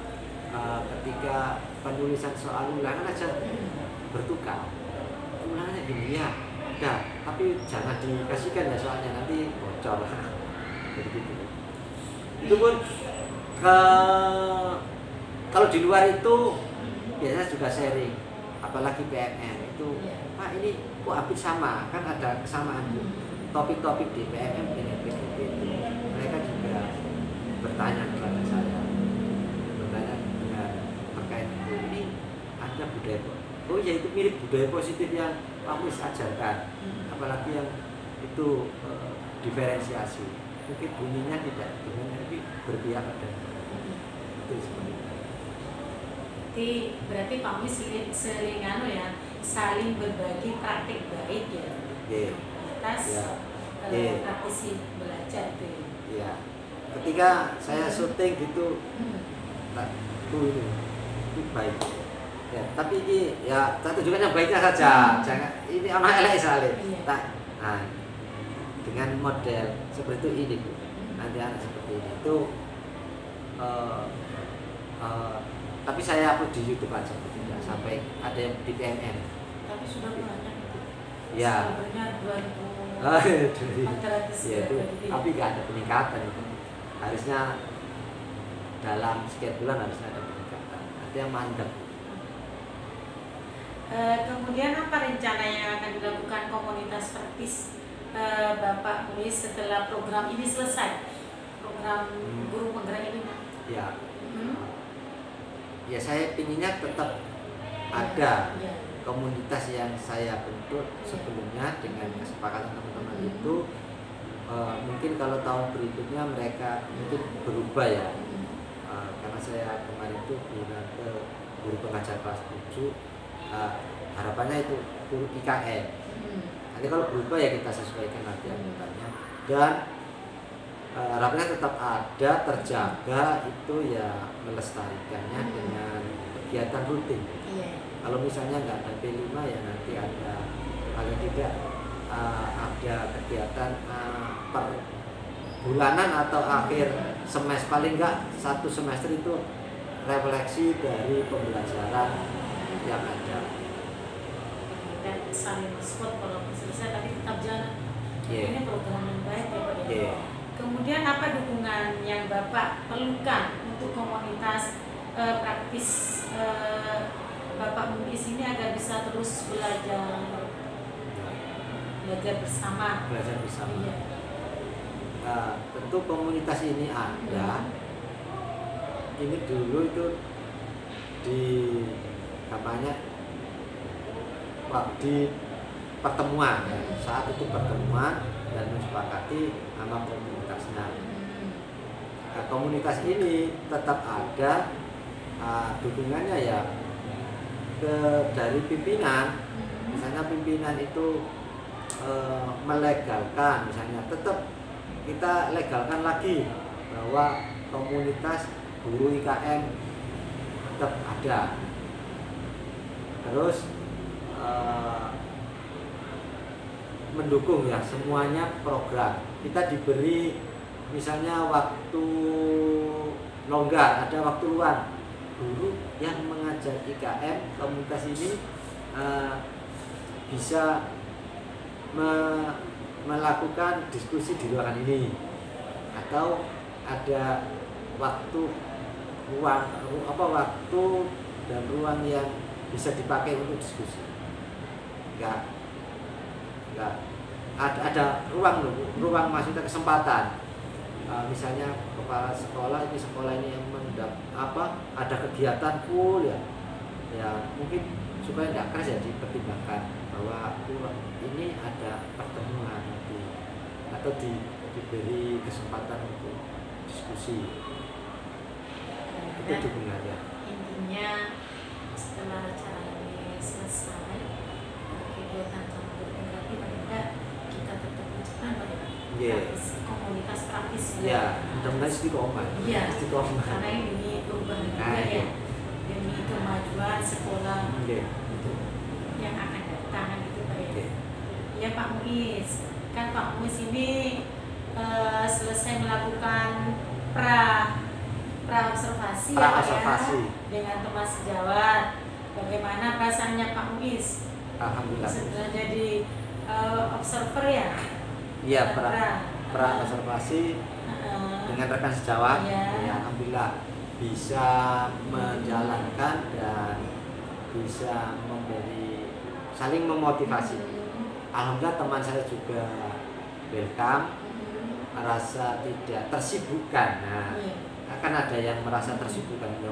ketika penulisan soal ulangan aja bertukar. Ulangannya gini ya, udah, tapi jangan dikasihkan ya soalnya nanti bocor. Begitu. Itu pun kalau di luar itu biasanya juga sharing, apalagi PMM itu, Pak ini kok hampir sama, kan ada kesamaan topik-topik di PMM dengan PPP itu. Mereka juga bertanya kepada saya, bertanya dengan terkait itu, ini ada budaya, oh ya itu mirip budaya positif yang Pak Muis ajarkan, apalagi yang itu diferensiasi, mungkin bunyinya tidak dengan tapi berpihak pada itu seperti itu. Berarti Pak Muis selingano ya, saling berbagi praktik baik ya, atas praktisi belajar itu. Ya, ketika saya syuting gitu, itu baik. Ya, tapi ini ya saya tunjukkan yang baiknya saja, jangan ini anak elek saling. Nah, dengan model seperti itu ini Bu, nanti anak seperti ini itu. Tapi saya upload di YouTube aja, tidak sampai ada yang di PMM. Tapi sudah banyak itu. Ya. Sebenarnya 2000. Ya itu, tapi nggak ada peningkatan itu. Harusnya dalam sekian bulan harusnya ada peningkatan. Nanti yang mandek. Kemudian apa rencana yang akan dilakukan komunitas praktis Bapak Muis setelah program ini selesai? Program guru penggerak ini? Ya. Ya saya pinginnya tetap ada komunitas yang saya bentuk sebelumnya dengan kesepakatan teman-teman itu. Mungkin kalau tahun berikutnya mereka mungkin berubah ya, karena saya kemarin itu bilang ke guru pengajar kelas 7, harapannya itu guru IKN. Nanti kalau berubah ya kita sesuaikan nanti anggotanya, dan harapannya tetap ada, terjaga itu ya melestarikannya dengan kegiatan rutin. Kalau misalnya nggak ada P5 ya nanti ada paling tidak ada kegiatan per bulanan atau akhir semester, paling nggak satu semester itu refleksi dari pembelajaran yang ada. Dan saling support kalau selesai tapi tetap jalan. Ini program yang baik ya Pak. Kemudian apa dukungan yang Bapak perlukan untuk komunitas praktis Bapak Muis ini agar bisa terus belajar bersama? Belajar bersama. Iya. Tentu komunitas ini ada. Ini dulu itu di kampanye di pertemuan ya. Saat itu pertemuan dan disepakati sama komunitasnya. Nah, komunitas ini tetap ada, dukungannya ya dari pimpinan. Misalnya pimpinan itu melegalkan, misalnya tetap kita legalkan lagi bahwa komunitas guru IKN tetap ada. Terus mendukung ya semuanya program. Kita diberi misalnya waktu longgar, ada waktu luang. Guru yang mengajar IKM komunitas ini bisa melakukan diskusi di ruangan ini, atau ada waktu waktu dan ruang yang bisa dipakai untuk diskusi. Enggak ada ruang maksudnya kesempatan. Misalnya kepala sekolah ini yang ada kegiatan full ya mungkin supaya tidak keras ya dipertimbangkan bahwa ini ada pertemuan nanti atau diberi kesempatan untuk diskusi. Itu dukungan ya. Intinya setelah acara ini selesai, kegiatan kamu berarti paling tidak kita tetap ucapkan pada komunitas praktis ya. Mudah-mudahan istiqomah. Iya. Karena ini demi perubahan juga ya, demi kemajuan sekolah itu yang akan datang gitu Pak ya. Ya Pak Muiz, kan Pak Muiz ini selesai melakukan pra-observasi ya, dengan teman sejawat. Bagaimana perasaannya Pak Muiz? Alhamdulillah. Setelah jadi observer ya? Iya, pra-observasi dengan rekan sejawat. Ya, alhamdulillah bisa menjalankan dan bisa saling memotivasi. Alhamdulillah teman saya juga welcome, merasa tidak tersibukkan. Nah, akan ada yang merasa tersibukkan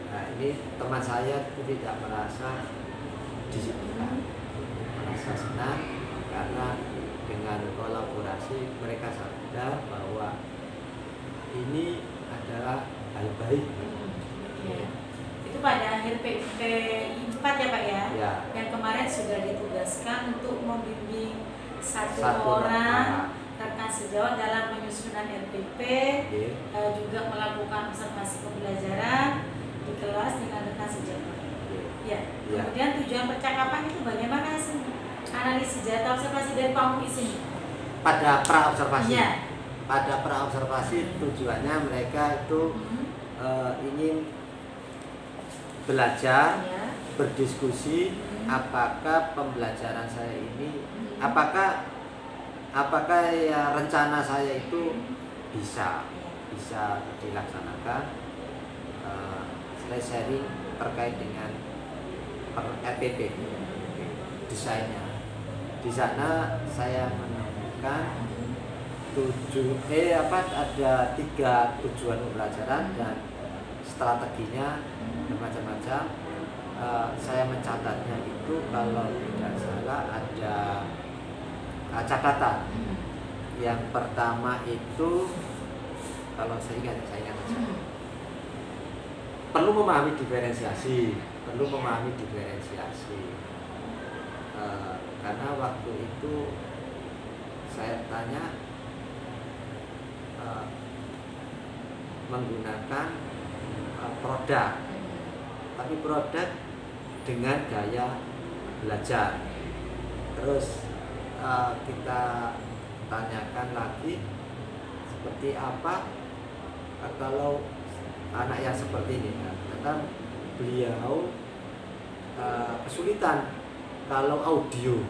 Nah, ini teman saya tidak merasa disibukkan, merasa senang karena dengan kolaborasi mereka sadar bahwa ini adalah hal baik. Itu pada akhir PPI 4 ya Pak ya? Yang kemarin sudah ditugaskan untuk membimbing satu orang rekan sejawat dalam penyusunan RPP, juga melakukan observasi pembelajaran di kelas dengan rekan sejawat. Kemudian tujuan percakapan itu bagaimana sih? Analisis data observasi dari Pak Muiz ini? Pada pra-observasi. Pada pra-observasi tujuannya mereka itu ingin belajar, berdiskusi apakah pembelajaran saya ini, apakah ya rencana saya itu bisa dilaksanakan. Saya sharing terkait dengan RPP desainnya. Di sana saya menemukan ada 3 tujuan pembelajaran dan strateginya bermacam-macam. Saya mencatatnya itu kalau tidak salah ada catatan. Yang pertama itu kalau saya ingat perlu memahami diferensiasi. Karena waktu itu saya tanya menggunakan produk, tapi produk dengan gaya belajar. Terus kita tanyakan lagi seperti apa kalau anak yang seperti ini, kata beliau kesulitan kalau audio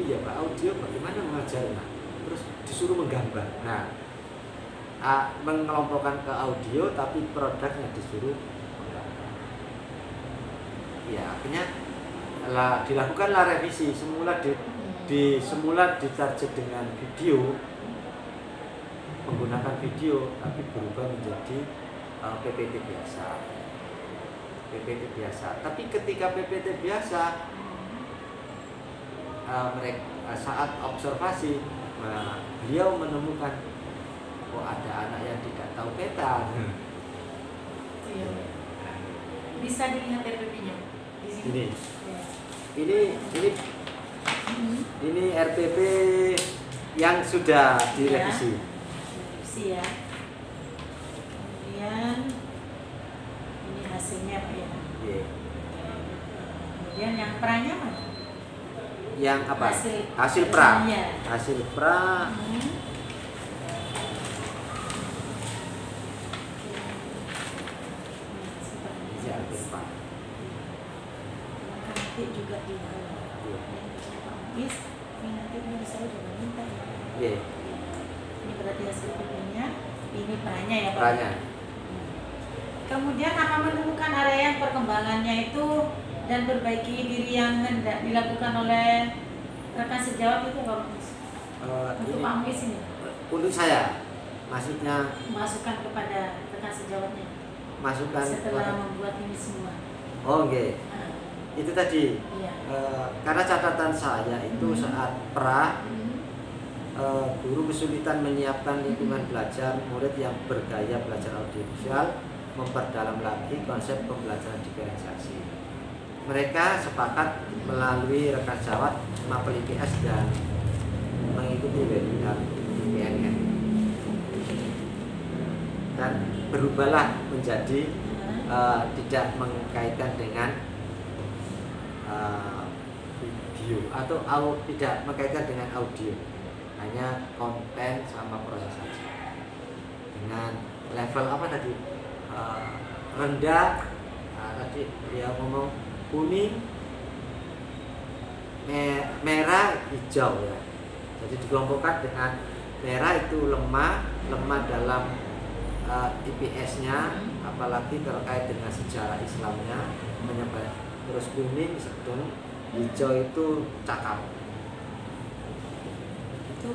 ya Pak, audio bagaimana mengajarnya, terus disuruh menggambar. Nah, mengelompokkan ke audio tapi produknya disuruh menggambar. Ya akhirnya dilakukanlah revisi. Semula ditarget dengan video, menggunakan video, tapi berubah menjadi PPT biasa. Tapi ketika PPT biasa, mereka saat observasi, beliau menemukan ada anak yang tidak tahu peta. Bisa dilihat RPP-nya di sini. Ini RPP yang sudah direvisi. Kemudian ini hasilnya Pak ya. Iya. Kemudian yang pra-nya mana? Yang apa? Hasil pra. Hasilnya. Hasil pra. Ya, hasil pra. Nanti juga di Pak Muiz, ini nanti ini saya juga minta ya. Iya. Ini berarti hasil PP-nya, ini pra-nya ya Pak. Pra-nya. Kemudian akan menemukan area perkembangannya itu dan perbaiki diri yang hendak dilakukan oleh rekan sejawat itu Pak Muiz. Untuk Ini Pak Muiz ini untuk saya, maksudnya masukan kepada rekan sejawatnya masukan setelah membuat ini semua. Oh, oke. Nah, Itu tadi. iya. Karena catatan saya itu saat pra, guru kesulitan menyiapkan lingkungan belajar murid yang bergaya belajar audiovisual, memperdalam lagi konsep pembelajaran diferensiasi. Mereka sepakat melalui rekan sejawat mapel IPS dan mengikuti webinar PNN. Dan berubahlah menjadi tidak mengkaitkan dengan video atau tidak mengkaitkan dengan audio, hanya konten sama proses saja. Dengan level apa tadi? Rendah, tadi dia ngomong kuning, merah, hijau ya. Jadi dikelompokkan dengan merah itu lemah dalam IPS-nya, apalagi terkait dengan sejarah Islamnya, menyebar. Terus kuning sedang, hijau itu cakap. Itu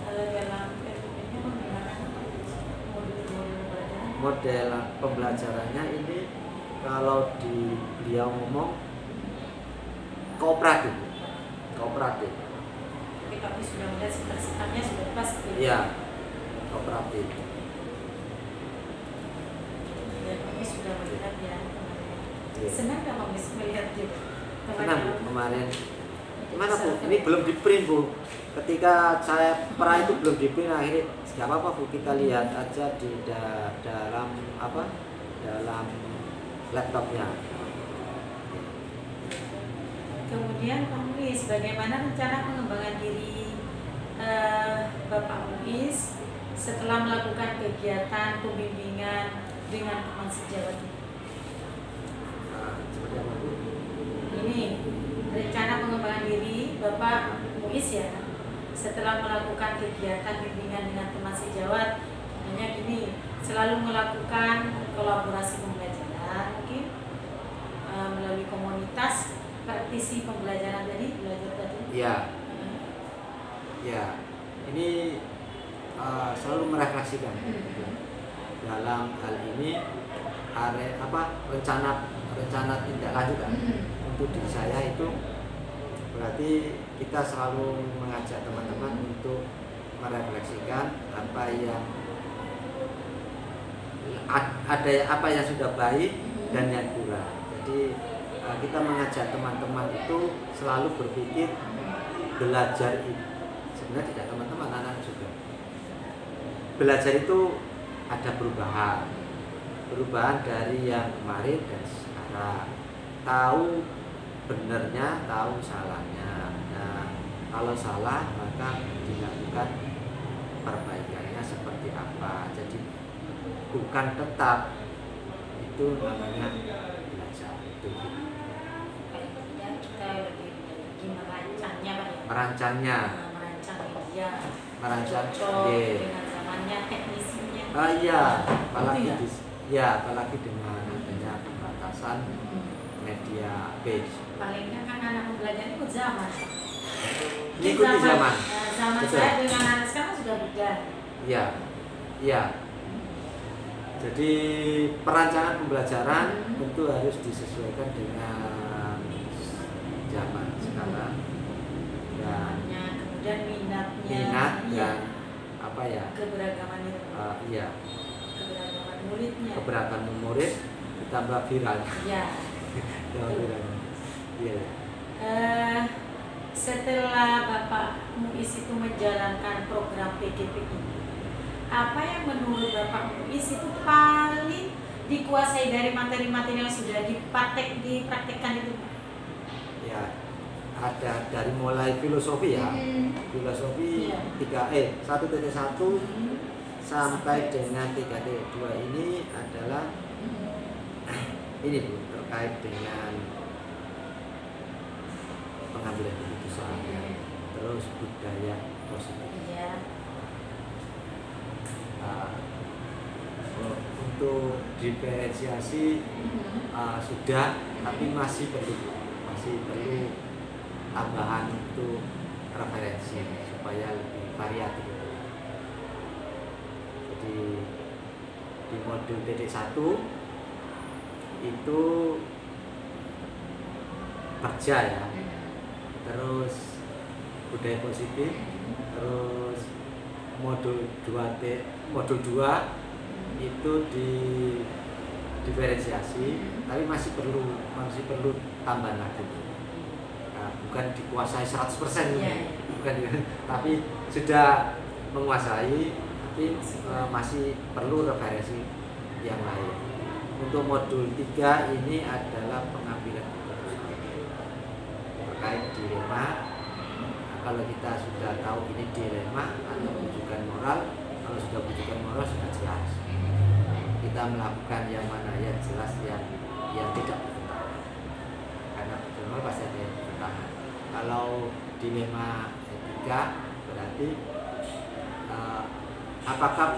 dalam PPP-nya menggunakan modul-modul pembelajaran. Model pembelajarannya ini kalau di beliau ngomong kooperatif. Tapi kami sudah melihat sikapnya sudah pas gitu. Iya, kooperatif. Ya, kami sudah melihat ya. Iya. Senang nggak kami melihat gitu? Senang Bu, kemarin. Gimana Bu? Ini belum di print Bu. Ketika saya pra itu belum di print, akhirnya nggak apa-apa Bu, kita lihat aja di dalam dalam laptopnya. Kemudian Pak Muiz, bagaimana rencana pengembangan diri Bapak Muiz setelah melakukan kegiatan pembimbingan dengan teman sejawat? Seperti apa Bu? Ini rencana pengembangan diri Bapak Muiz ya setelah melakukan kegiatan bimbingan dengan teman sejawat. Hanya gini, selalu melakukan kolaborasi pembelajaran mungkin melalui komunitas praktisi pembelajaran tadi, belajar tadi. Iya. Ya, ini selalu merefleksikan dalam hal ini rencana tindak lanjut kan? Untuk diri saya itu berarti kita selalu mengajak teman-teman untuk merefleksikan apa yang sudah baik dan yang kurang. Jadi kita mengajak teman-teman itu selalu berpikir belajar itu sebenarnya tidak teman-teman, anak-anak juga belajar itu ada perubahan dari yang kemarin dan sekarang, tahu benernya, tahu salahnya. Nah, kalau salah maka dilakukan perbaikannya seperti apa. Jadi bukan tetap itu namanya belajar itu. Kita lebih merancangnya Pak ya. Merancangnya. Merancang media. Merancang dengan zamannya, teknisinya. Iya, Ya? apalagi dengan adanya pembatasan media base. Paling nggak kan anak belajar ikut zaman. Ikuti zaman. Zaman Betul. saya dengan anak sekarang sudah beda. Iya. Jadi perancangan pembelajaran tentu harus disesuaikan dengan zaman sekarang dan Kemudian minatnya. minat Iya. dan apa ya? Keberagaman itu. Iya. Keberagaman muridnya. Keberagaman murid ditambah viral. Iya. Tambah viral. Iya. Setelah Bapak Muiz itu menjalankan program PGP ini, apa yang menurut Bapak Muiz itu paling dikuasai dari materi-materi yang sudah dipraktekkan itu? Ya, ada dari mulai filosofi ya, filosofi 1.1 sampai dengan 3.2 ini adalah ini Bu, terkait dengan pengambilan keputusan, terus budaya positif. Untuk diferensiasi sudah, tapi masih perlu tambahan untuk referensi supaya lebih variatif. Jadi di modul D1 itu kerja ya, terus budaya positif, terus modul 2 itu di diferensiasi, tapi masih perlu tambahan lagi. Nah, bukan dikuasai 100%, bukan, tapi sudah menguasai, tapi masih perlu referensi yang lain. Untuk modul 3 ini adalah pengambilan keputusan terkait dilema. Kalau kita sudah tahu ini dilema atau bujukan moral, kalau sudah bujukan moral sudah jelas. Kita melakukan yang mana ya jelas, yang tidak bertentangan. Karena bujukan moral pasti ada yang bertentangan. Kalau dilema etika berarti apakah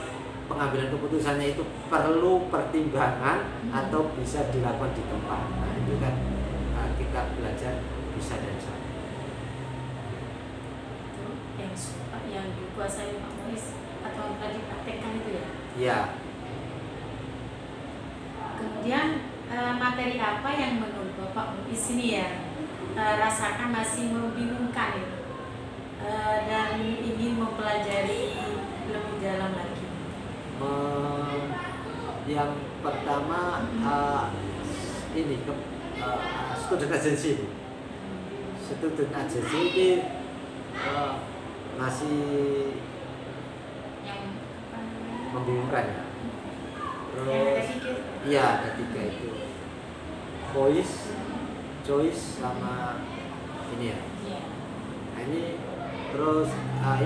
pengambilan keputusannya itu perlu pertimbangan atau bisa dilakukan di tempat. Nah, itu kan kita belajar bisa dan salah. Yang dikuasai Pak Muiz atau tadi praktekkan itu ya? Ya. Kemudian materi apa yang menurut Bapak Muiz ini ya rasakan masih membingungkan itu dan ingin mempelajari lebih dalam lagi? Yang pertama ini student agency. Student agency ini masih yang membingungkan ya. Terus iya, ada 3 itu, choice sama ini ya. Nah, ini terus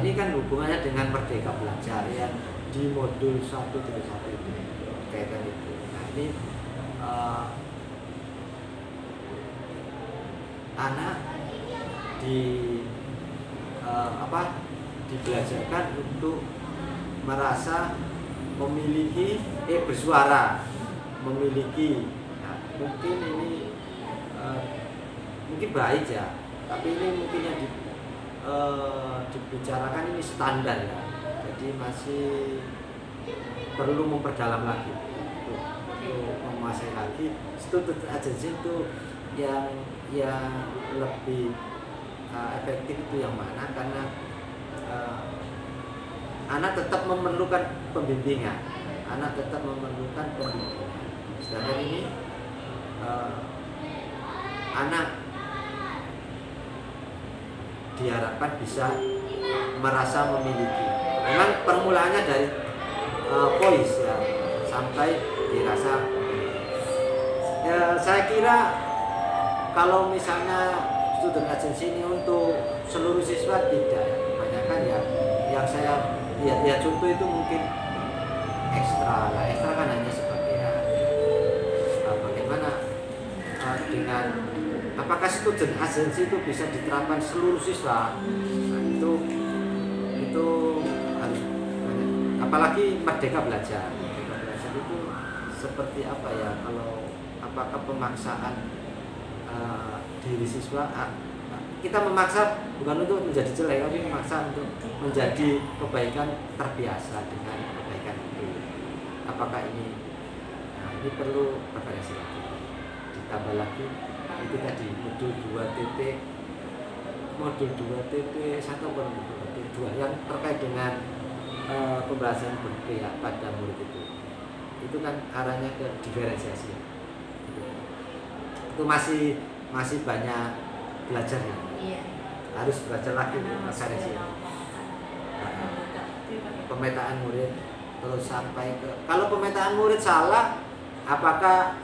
ini kan hubungannya dengan merdeka belajar ya, di modul 1.1 itu kaitan itu. Nah, ini anak dibelajarkan untuk merasa memiliki bersuara, memiliki. Nah, mungkin ini mungkin baik ya, tapi ini mungkin yang dibicarakan ini standar ya, jadi masih perlu memperdalam lagi untuk menguasai lagi. Student agency itu yang lebih efektif itu yang mana, karena anak tetap memerlukan pembimbingan, sedangkan ini anak diharapkan bisa merasa memiliki. Memang permulaannya dari voice ya, sampai dirasa ya. Saya kira kalau misalnya student agency ini untuk seluruh siswa tidak ya, kebanyakan ya yang saya lihat contoh itu mungkin ekstra kan hanya sebagai bagaimana dengan apakah student agency itu bisa diterapkan seluruh siswa. Nah, itu harus, apalagi merdeka belajar itu seperti apa ya, kalau apakah pemaksaan diri siswa, kita memaksa bukan untuk menjadi jelek, tapi memaksa untuk menjadi kebaikan, terbiasa dengan kebaikan itu. Apakah ini? Nah, ini perlu referensi lagi. Ditambah lagi itu tadi modul 2 TP 1 atau modul 2 yang terkait dengan pembahasan berpihak pada murid itu kan arahnya ke diferensiasi. Itu masih banyak belajarnya. Iya. Harus belajar lagi referensi. Pemetaan murid terus sampai ke, kalau pemetaan murid salah, apakah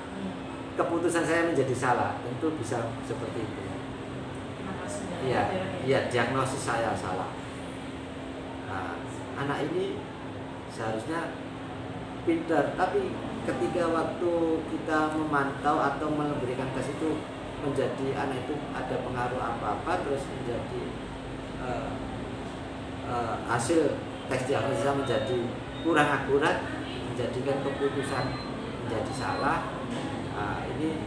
keputusan saya menjadi salah? Tentu bisa seperti itu. Iya, iya, diagnosis saya salah. Nah, anak ini seharusnya pintar, tapi ketika waktu kita memantau atau memberikan tes itu menjadi anak itu ada pengaruh apa-apa, terus menjadi hasil tes diagnosis menjadi kurang akurat, menjadikan keputusan menjadi salah. Nah, ini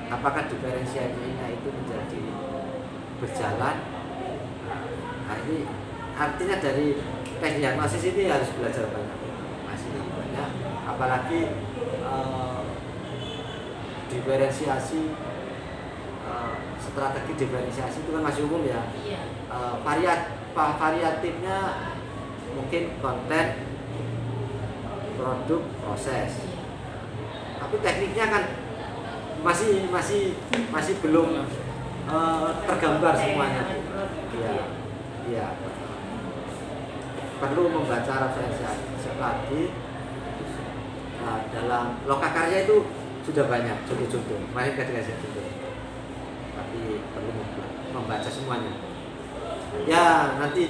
apakah diferensiasinya itu menjadi berjalan? Nah, ini artinya dari tes diagnosis ini harus belajar banyak, masih banyak, apalagi diferensiasi, strategi diferensiasi itu kan masih umum ya. Variatifnya mungkin konten, produk, proses, tapi tekniknya kan masih belum tergambar semuanya. Iya, perlu membaca referensi lagi. Dalam lokakarya itu sudah banyak contoh-contoh, kemarin ketika saya contoh, tapi perlu membaca semuanya. Ya, nanti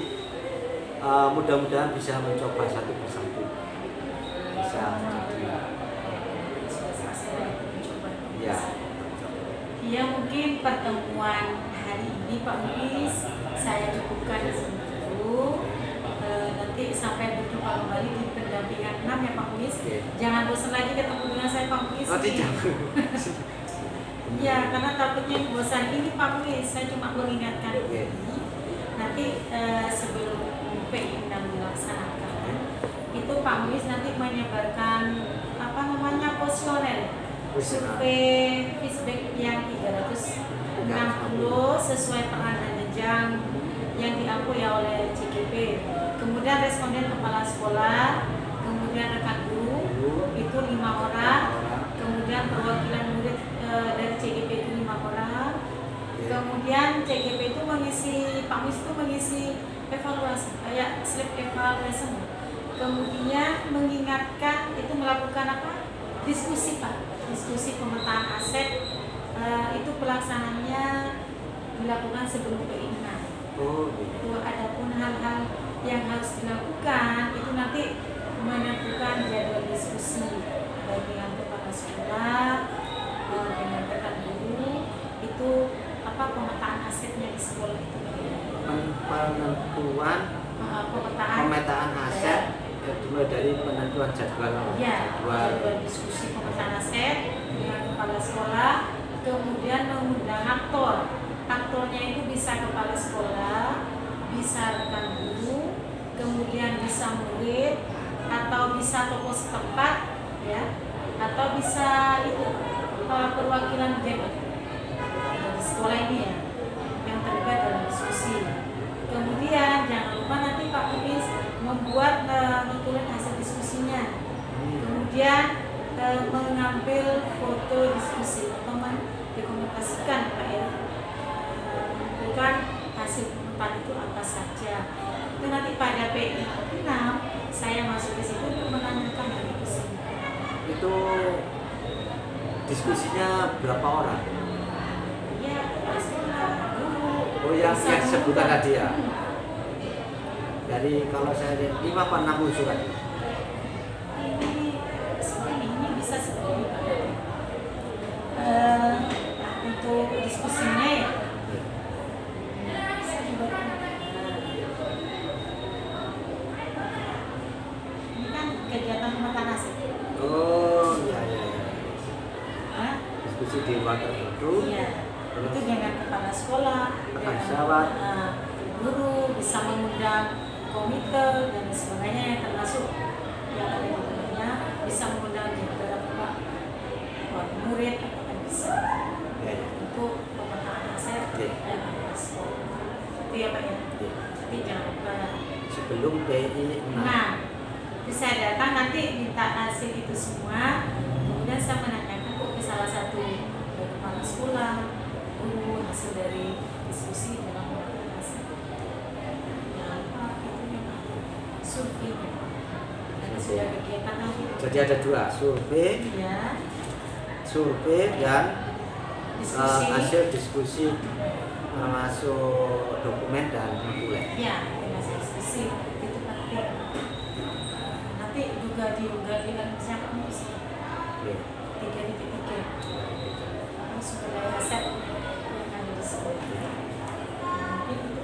mudah-mudahan bisa mencoba satu persatu, bisa jadi ya. Ya, mungkin pertemuan hari ini Pak Muiz saya cukupkan di sini dulu. Nanti sampai berjumpa kembali di pendampingan 6 ya Pak Muiz. Jangan bosan lagi ketemu dengan saya Pak Muiz. Tidak. Ya, karena takutnya bosan ini Pak Muiz. Saya cuma mengingatkan ini. Nanti sebelum PI 6 dilaksanakan, itu Pak Muiz nanti menyebarkan kuesioner, survei feedback yang 360 sesuai peran dan jenjang yang diakui oleh CGP. Kemudian responden kepala sekolah, kemudian rekan guru itu 5 orang, kemudian perwakilan murid dari CGP itu 5 orang, kemudian CGP itu mengisi, Pak Muiz itu mengisi evaluasi, kayak slip evaluation, kemudian mengingatkan itu melakukan diskusi Pak, diskusi pemetaan aset, itu pelaksanaannya dilakukan sebelum PI 6. Itu adapun hal-hal yang harus dilakukan itu nanti menentukan jadwal diskusi baik dengan kepala sekolah, dengan rekan guru, itu pemetaan asetnya di sekolah itu. Penentuan pemetaan aset dimulai dari penentuan jadwal diskusi pemetaan aset dengan kepala sekolah, kemudian mengundang aktornya itu bisa kepala sekolah, bisa rekan guru, kemudian bisa murid, atau bisa tokoh setempat, ya, atau bisa itu perwakilan di sekolah ini ya, yang terlibat dalam diskusi. Kemudian jangan lupa nanti Pak Muiz membuat ngitulin hasil diskusinya, kemudian mengambil foto diskusi atau mendokumentasikan Pak ya, mengumpulkan hasil pemetaan itu apa saja. Itu nanti pada PI 6 saya masuk ke situ untuk menanyakan hal itu semua. Itu diskusinya berapa orang? Ya, guru. Oh, yang sebutan tadi ya. Dari kalau saya lihat 5 apa 6 unsur tadi. Ini bisa seperti Pak. Untuk diskusinya ya. Ini kan kegiatan pemetaan aset. Oh, ya. Diskusi di ruang tertentu. Iya. Itu dengan kepala sekolah, dengan guru, bisa mengundang komite dan sebagainya, yang termasuk yang ada di dalamnya, bisa mengundang beberapa murid atau bisa untuk pemetaan aset dan sekolah. Itu ya Pak ya. Tapi jangan lupa sebelum PI 6 bisa datang nanti minta hasil itu semua, kemudian saya menanyakan ke salah satu kepala sekolah, guru, hasil dari diskusi dalam pemetaan aset. Jangan lupa itu surveinya. Ada kegiatan apa? Jadi ada dua, survei Ya, dan diskusi. hasil diskusi termasuk dokumen dan notulen. Ya, hasil diskusi itu penting. Nanti juga diunggah di siapa Mus? Oke. 3.3 sumber daya aset yang ada di sini. Mungkin itu